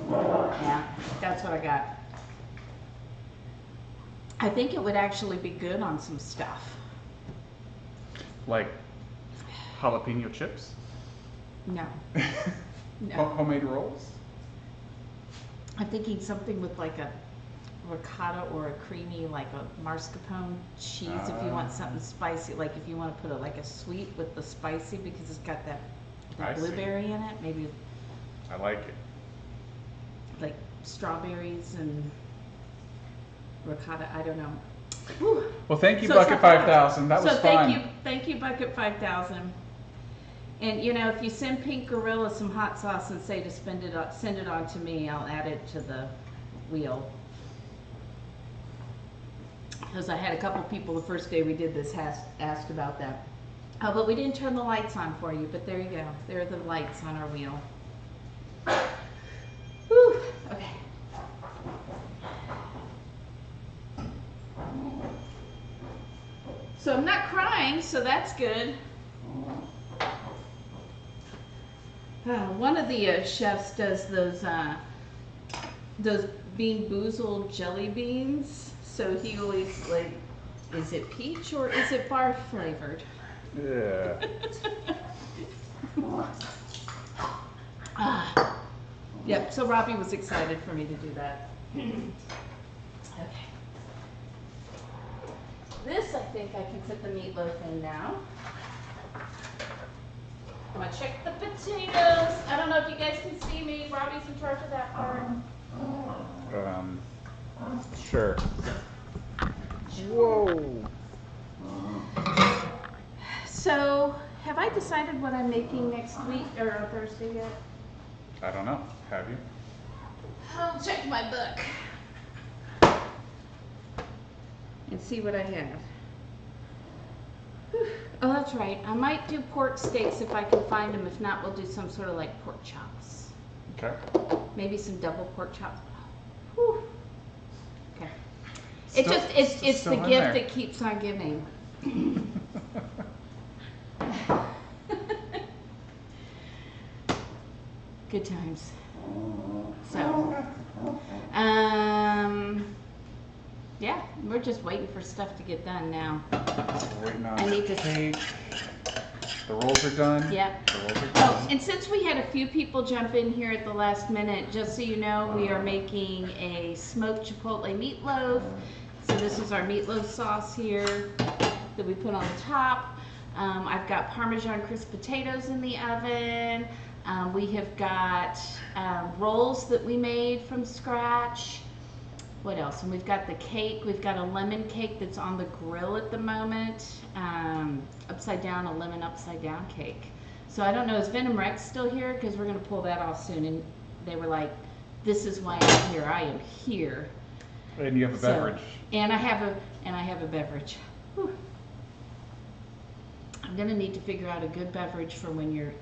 Yeah, that's what I got. I think it would actually be good on some stuff. Like jalapeno chips? No. No. Homemade rolls? I'm thinking something with like a ricotta or a creamy, like a mascarpone cheese if you want something spicy. Like if you want to put like a sweet with the spicy because it's got that blueberry in it. Maybe I like it. Like strawberries and ricotta. I don't know. Whew. Well, thank you, Bucket 5000. That was fun. So thank you, Bucket 5000. And you know, if you send Pink Gorilla some hot sauce and say to send it on to me, I'll add it to the wheel. Because I had a couple people the first day we did this asked about that. Oh, but we didn't turn the lights on for you. But there you go. There are the lights on our wheel. Whew. Okay. So I'm not crying, so that's good. One of the chefs does those Bean Boozled jelly beans. So he always like, is it peach or is it barf flavored? Yeah. Yep. So Robbie was excited for me to do that. Okay. This I think I can put the meatloaf in now. I'm gonna check the potatoes. I don't know if you guys can see me. Robbie's in charge of that part. Sure. Whoa. So, have I decided what I'm making next week or on Thursday yet? I don't know. Have you? I'll check my book and see what I have. Whew. Oh, that's right. I might do pork steaks if I can find them. If not, we'll do some sort of like pork chops. Okay. Maybe some double pork chops. Whew. Okay. It's the gift that keeps on giving. Good times. So, yeah, we're just waiting for stuff to get done now. We're waiting on I need the to cake. The rolls are done. Yep. The rolls are done. Oh, and since we had a few people jump in here at the last minute, just so you know, we are making a smoked chipotle meatloaf. So this is our meatloaf sauce here that we put on the top. I've got Parmesan crisp potatoes in the oven. We have got rolls that we made from scratch. What else? And we've got the cake. We've got a lemon cake that's on the grill at the moment. Upside down, a lemon upside down cake. So I don't know, is Venom Rex still here? Because we're going to pull that off soon. And they were like, this is why I'm here. I am here. And you have a beverage. And I have a beverage. Whew. I'm going to need to figure out a good beverage for when you're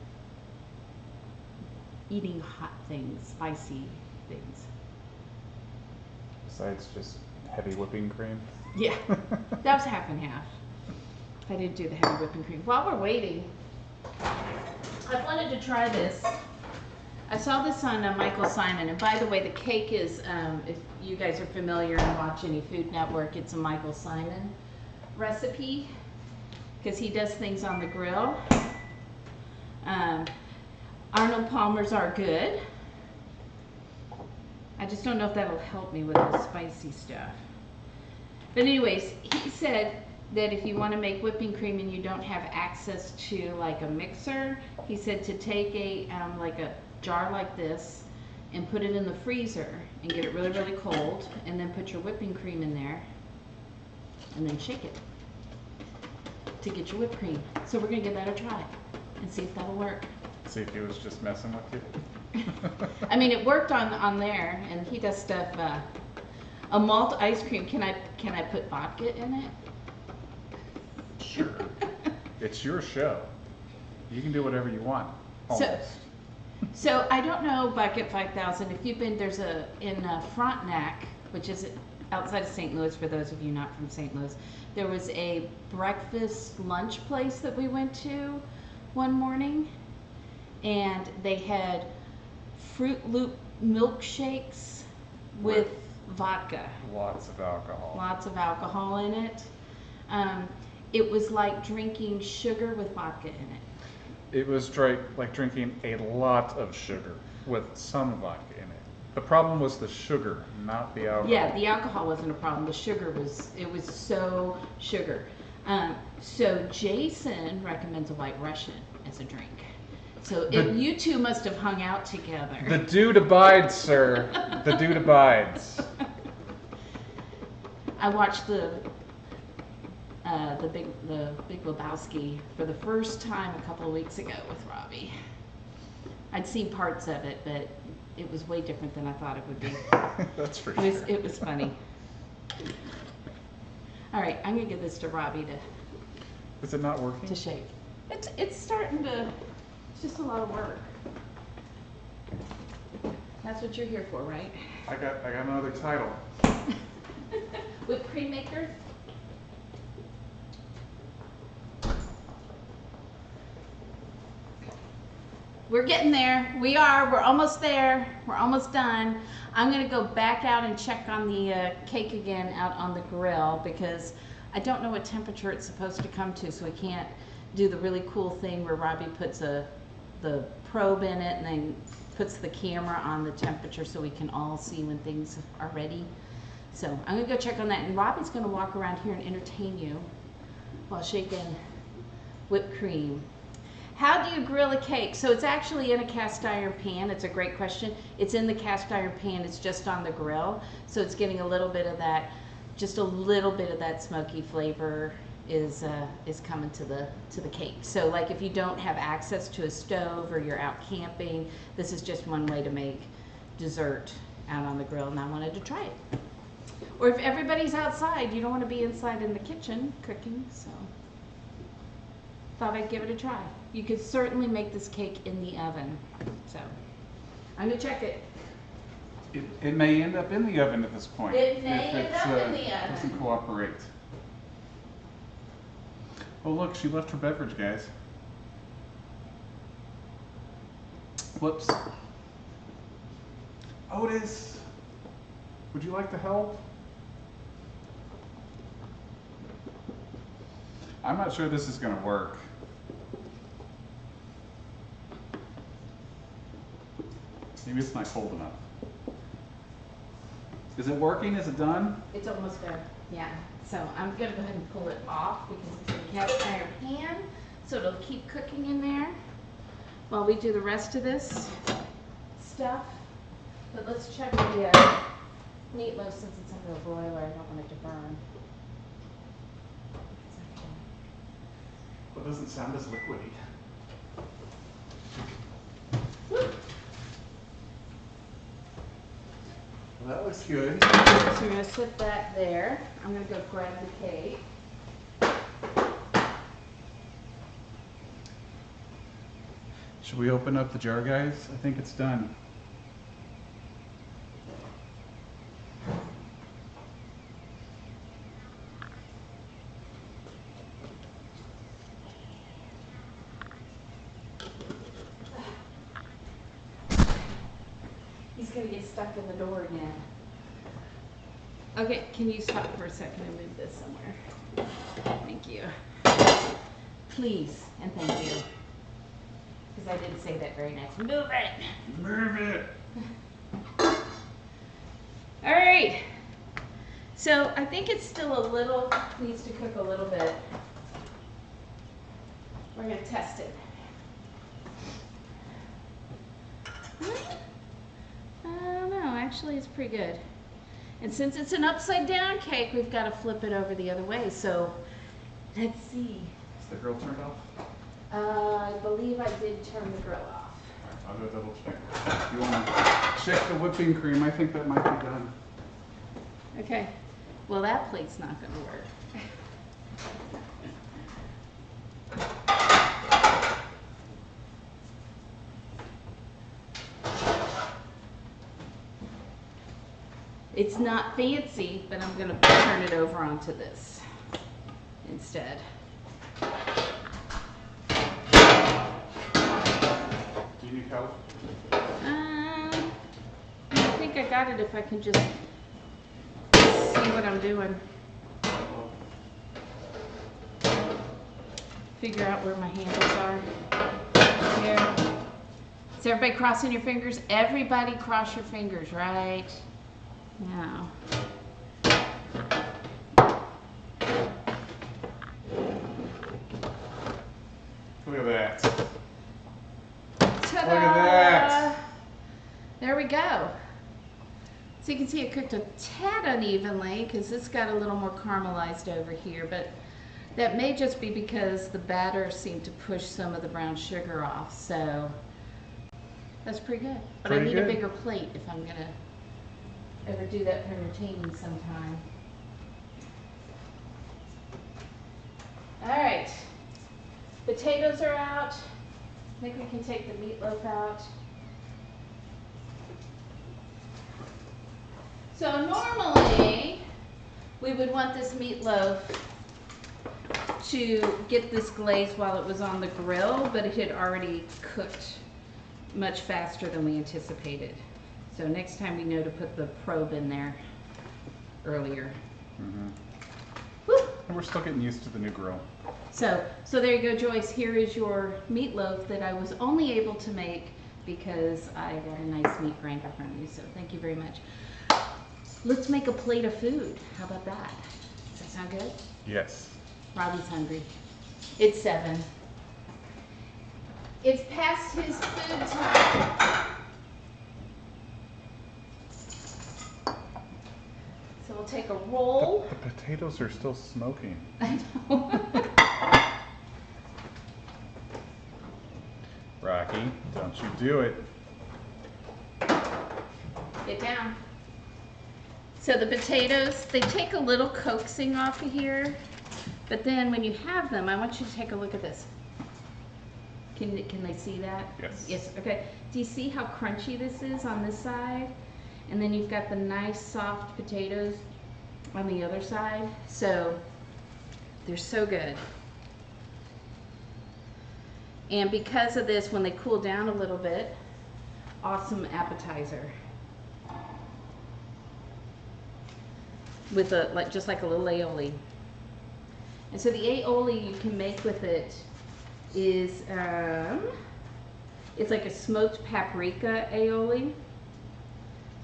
eating hot things, spicy things. Besides just heavy whipping cream? Yeah, that was half and half. I didn't do the heavy whipping cream. While we're waiting, I wanted to try this. I saw this on Michael Simon, and by the way, the cake is, if you guys are familiar and watch any Food Network, it's a Michael Simon recipe, because he does things on the grill. Arnold Palmer's are good. I just don't know if that'll help me with the spicy stuff. But anyways, he said that if you want to make whipping cream and you don't have access to like a mixer, he said to take a like a jar like this and put it in the freezer and get it really, really cold, and then put your whipping cream in there and then shake it to get your whipped cream. So we're gonna give that a try and see if that'll work. See if he was just messing with you. I mean, it worked on there, and he does stuff. A malt ice cream. Can I put vodka in it? Sure. It's your show. You can do whatever you want. Almost. So I don't know, Bucket 5000. If you've been, there's in Frontenac, which is outside of St. Louis. For those of you not from St. Louis, there was a breakfast lunch place that we went to one morning, and they had Fruit Loop milkshakes with vodka. Lots of alcohol. Lots of alcohol in it. It was like drinking sugar with vodka in it. It was like drinking a lot of sugar with some vodka in it. The problem was the sugar, not the alcohol. Yeah, the alcohol wasn't a problem. The sugar was, it was so sugar. So Jason recommends a White Russian as a drink. So you two must have hung out together. The dude abides, sir. The dude abides. I watched the Big Lebowski for the first time a couple of weeks ago with Robbie. I'd seen parts of it, but it was way different than I thought it would be. That's for It sure. it was funny. All right, I'm gonna give this to Robbie Is it not working? to shake. It's starting to. It's just a lot of work. That's what you're here for, right? I got another title. Whipped cream maker. We're getting there. We're almost there. We're almost done. I'm gonna go back out and check on the cake again out on the grill because I don't know what temperature it's supposed to come to, so we can't do the really cool thing where Robbie puts the probe in it and then puts the camera on the temperature so we can all see when things are ready. So I'm gonna go check on that, and Robbie's gonna walk around here and entertain you while shaking whipped cream. How do you grill a cake? So it's actually in a cast iron pan. It's a great question. It's in the cast iron pan. It's just on the grill. So it's getting a little bit of that, just a little bit of that smoky flavor is coming to the cake. So like if you don't have access to a stove or you're out camping, this is just one way to make dessert out on the grill, and I wanted to try it. Or if everybody's outside, you don't want to be inside in the kitchen cooking, so thought I'd give it a try. You could certainly make this cake in the oven. So I'm gonna check it. It may end up in the oven at this point. It may end up in the oven. Doesn't cooperate. Oh look, she left her beverage, guys. Whoops. Otis, would you like to help? I'm not sure this is going to work. Maybe it's not cold enough. Is it working? Is it done? It's almost done. Yeah. So I'm gonna go ahead and pull it off because it's in a cast iron pan, so it'll keep cooking in there while we do the rest of this stuff. But let's check the meatloaf since it's under a broiler. I don't want it to burn. Well, it doesn't sound as liquidy. Well, that looks good. So we're gonna set that there. I'm gonna go grab the cake. Should we open up the jar, guys? I think it's done. He's gonna get stuck in the door again. Okay, can you stop for a second and move this somewhere? Thank you. Please, and thank you. Because I didn't say that very nice. Move it! Move it! All right. So I think it's still a little, needs to cook a little bit. We're gonna test it. I don't know, actually it's pretty good. And since it's an upside down cake, we've got to flip it over the other way. So let's see. Is the grill turned off? I believe I did turn the grill off. I'll go double check. If you want to check the whipping cream, I think that might be done. Okay. Well, that plate's not going to work. It's not fancy, but I'm going to turn it over onto this instead. Do you need help? I think I got it if I can just see what I'm doing. Figure out where my handles are. Here. Is everybody crossing your fingers? Everybody cross your fingers, right? Now. Look at that. Ta-da! Look at that. There we go. So you can see it cooked a tad unevenly because this got a little more caramelized over here, but that may just be because the batter seemed to push some of the brown sugar off, so that's pretty good. But I need a bigger plate if I'm gonna ever do that for entertaining sometime. All right, potatoes are out. I think we can take the meatloaf out. So normally we would want this meatloaf to get this glaze while it was on the grill, but it had already cooked much faster than we anticipated. So next time we know to put the probe in there earlier. Mm-hmm. And we're still getting used to the new grill. So there you go, Joyce. Here is your meatloaf that I was only able to make because I got a nice meat grinder from you. So thank you very much. Let's make a plate of food. How about that? Does that sound good? Yes. Robbie's hungry. It's 7. It's past his food time. So we'll take a roll. The potatoes are still smoking. I know. Rocky, don't you do it. Get down. So the potatoes, they take a little coaxing off of here, but then when you have them, I want you to take a look at this. Can they see that? Yes. Yes, okay. Do you see how crunchy this is on this side? And then you've got the nice soft potatoes on the other side. So they're so good. And because of this, when they cool down a little bit, awesome appetizer. With just like a little aioli. And so the aioli you can make with it is it's like a smoked paprika aioli.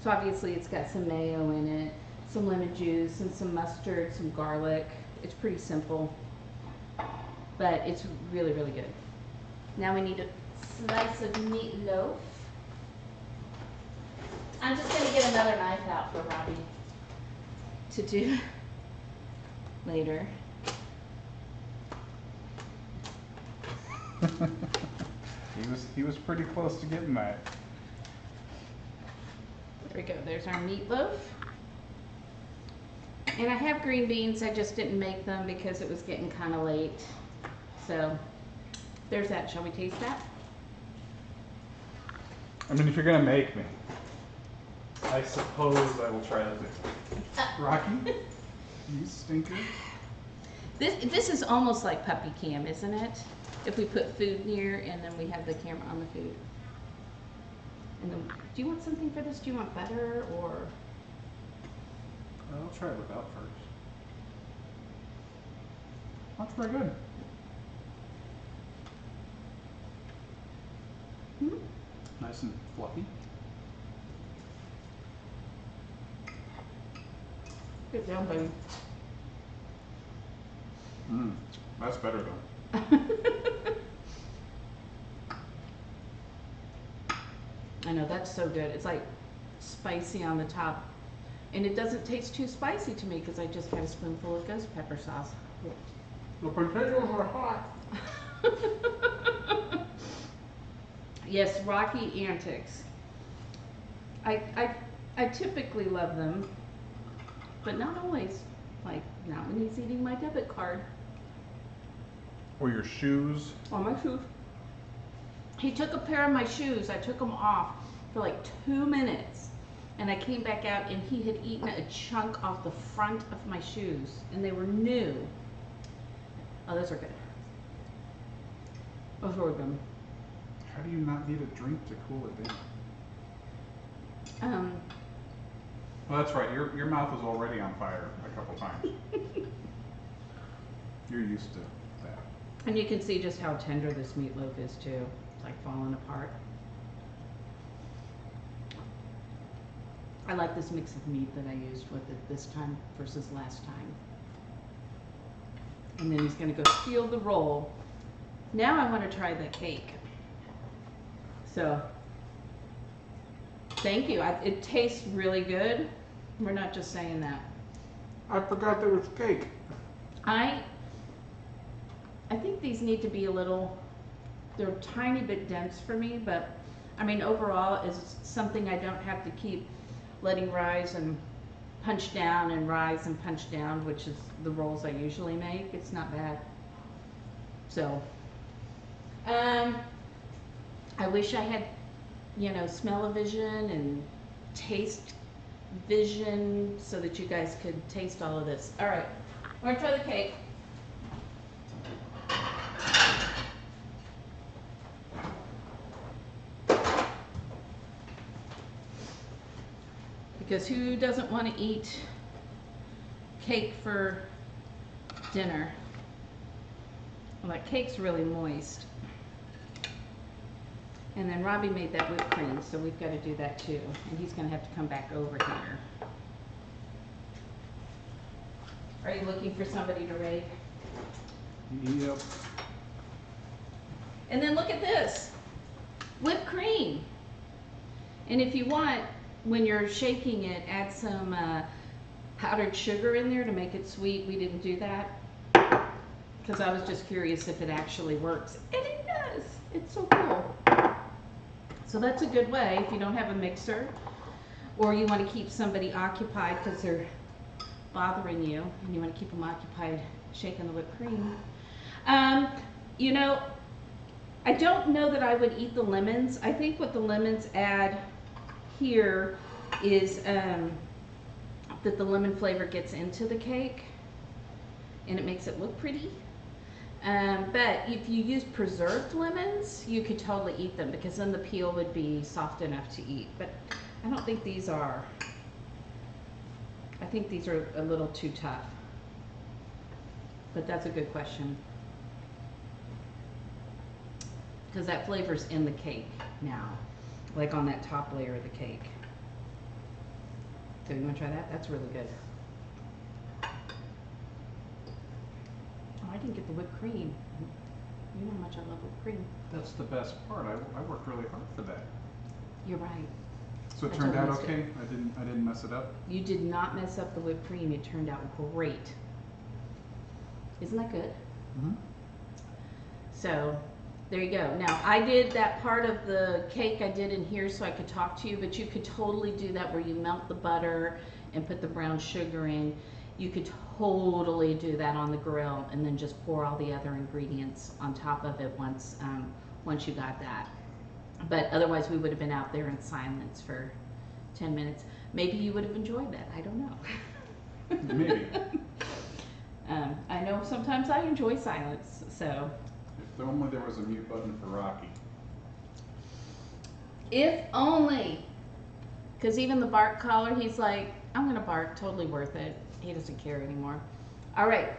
So obviously it's got some mayo in it, some lemon juice, and some mustard, some garlic. It's pretty simple, but it's really, really good. Now we need a slice of meatloaf. I'm just gonna get another knife out for Robbie to do later. He was pretty close to getting that. There we go, there's our meatloaf. And I have green beans, I just didn't make them because it was getting kind of late. So there's that, shall we taste that? I mean, if you're gonna make me, I suppose I will try to do it. Rocky, you stinker. This is almost like puppy cam, isn't it? If we put food near and then we have the camera on the food. And then, do you want something for this? Do you want butter or? I'll try it without first. That's very good. Hmm? Nice and fluffy. Get down, baby. That's better though. I know, that's so good. It's like spicy on the top. And it doesn't taste too spicy to me because I just had a spoonful of ghost pepper sauce. The potatoes are hot. Yes, Rocky antics. I typically love them, but not always. Like, not when he's eating my debit card. Or your shoes. On my shoes. He took a pair of my shoes. I took them off for like 2 minutes. And I came back out and he had eaten a chunk off the front of my shoes. And they were new. Oh, those are good. Those were good. How do you not need a drink to cool it down? Well, that's right. Your mouth was already on fire a couple times. You're used to that. And you can see just how tender this meatloaf is too. It's like falling apart. I like this mix of meat that I used with it this time versus last time. And then he's gonna go steal the roll. Now I want to try the cake. So, thank you. It tastes really good. We're not just saying that. I forgot there was cake. I think these need to be a little, they're a tiny bit dense for me, but I mean overall is something I don't have to keep letting rise and punch down and rise and punch down, which is the rolls I usually make. It's not bad. So, I wish I had, smell-o-vision and taste vision so that you guys could taste all of this. All right, we're gonna try the cake. Because who doesn't want to eat cake for dinner? Well, that cake's really moist. And then Robbie made that whipped cream, so we've got to do that too. And he's going to have to come back over here. Are you looking for somebody to rake? Yep. And then look at this. Whipped cream. And if you want, when you're shaking it, add some powdered sugar in there to make it sweet. We didn't do that because I was just curious if it actually works. And it does. It's so cool. So that's a good way if you don't have a mixer or you want to keep somebody occupied because they're bothering you and you want to keep them occupied shaking the whipped cream. I don't know that I would eat the lemons. I think what the lemons add here is that the lemon flavor gets into the cake and it makes it look pretty. But if you use preserved lemons, you could totally eat them because then the peel would be soft enough to eat. But I don't think these are. I think these are a little too tough. But that's a good question. Because that flavor's in the cake now, like on that top layer of the cake. So you want to try that? That's really good. Oh, I didn't get the whipped cream. You know how much I love whipped cream. That's the best part. I worked really hard for that. You're right. So it turned out okay? I didn't mess it up? You did not mess up the whipped cream. It turned out great. Isn't that good? Mm-hmm. So there you go. Now I did that part of the cake I did in here so I could talk to you, but you could totally do that where you melt the butter and put the brown sugar in. You could totally do that on the grill and then just pour all the other ingredients on top of it once you got that. But otherwise we would have been out there in silence for 10 minutes. Maybe you would have enjoyed that. I don't know. Maybe. I know sometimes I enjoy silence, so. If only there was a mute button for Rocky. If only. Because even the bark collar, he's like, I'm going to bark, totally worth it. He doesn't care anymore. All right.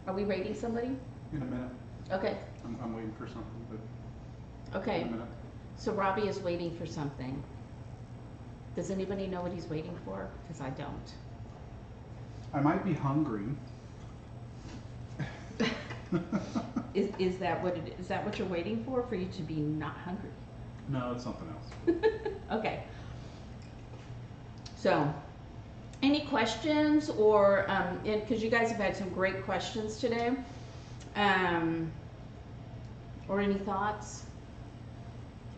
Are we rating somebody? In a minute. Okay. I'm waiting for something, but Okay. in a minute. So Robbie is waiting for something. Does anybody know what he's waiting for? Because I don't. I might be hungry. Is that what it is? Is that what you're waiting for you to be not hungry? No, it's something else. Okay. So, any questions or, because you guys have had some great questions today, or any thoughts?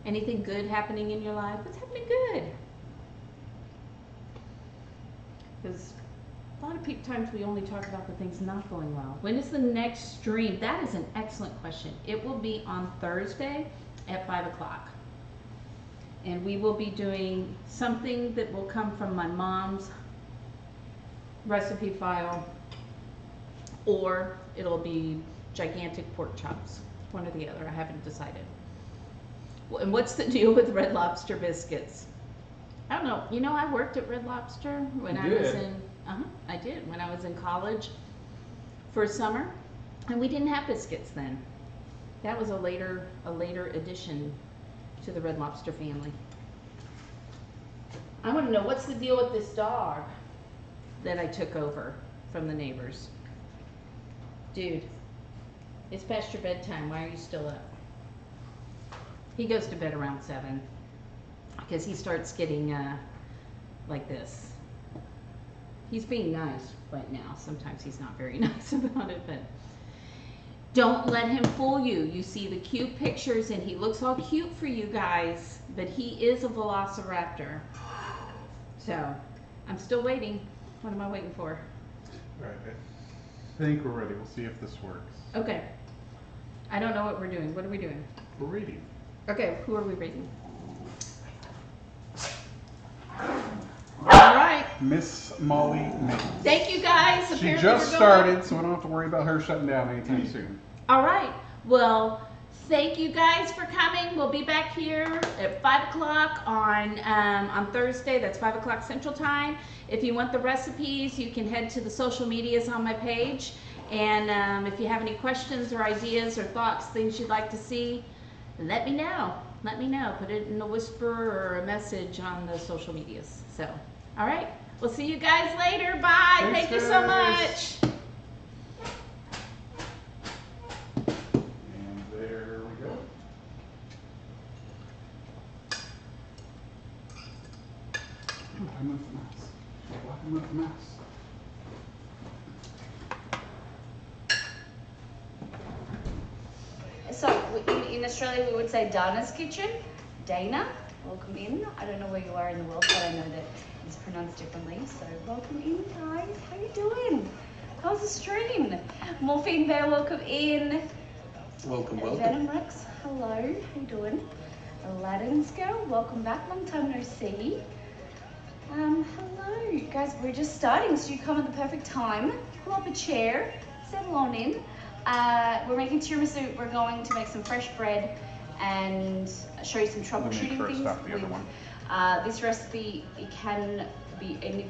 Anything good happening in your life? What's happening good? Because a lot of times we only talk about the things not going well. When is the next stream? That is an excellent question. It will be on Thursday at 5 o'clock. And we will be doing something that will come from my mom's recipe file, or it'll be gigantic pork chops. One or the other. I haven't decided. And what's the deal with Red Lobster biscuits? I don't know. You know, I worked at Red Lobster when I was in. I did when I was in college for a summer, and we didn't have biscuits then. That was a later addition to the Red Lobster family. I want to know what's the deal with this dog that I took over from the neighbors. Dude, it's past your bedtime. Why are you still up? He goes to bed around 7 because he starts getting like this. He's being nice right now. Sometimes he's not very nice about it, but don't let him fool you. You see the cute pictures and he looks all cute for you guys, but he is a velociraptor. So, I'm still waiting. What am I waiting for? All right, I think we're ready. We'll see if this works. Okay. I don't know what we're doing. What are we doing? We're reading. Okay, who are we reading? All right. Miss Molly Mays. Thank you guys. She Apparently just we're going- started, so I don't have to worry about her shutting down anytime soon. All right. Well, thank you guys for coming. We'll be back here at 5 o'clock on Thursday. That's 5 o'clock Central Time. If you want the recipes, you can head to the social medias on my page. And if you have any questions or ideas or thoughts, things you'd like to see, let me know. Let me know. Put it in a whisper or a message on the social medias. So, all right. We'll see you guys later. Bye. Thanks, Thank you so guys. much. And there we go. I moved the mouse. I moved the mouse. So in Australia we would say Dana's kitchen. Dana, welcome in. I don't know where you are in the world, but I know that it's pronounced differently. So welcome in, guys. How you doing? How's the stream? Morphine Bear, welcome in. Welcome, welcome. Venom Rex, hello. How you doing? Aladdin's girl, welcome back. Long time no see. Hello, guys. We're just starting, so you come at the perfect time. Pull up a chair, settle on in. We're making tiramisu. We're going to make some fresh bread and show you some troubleshooting Let me things. first off the other one. This recipe, it can be any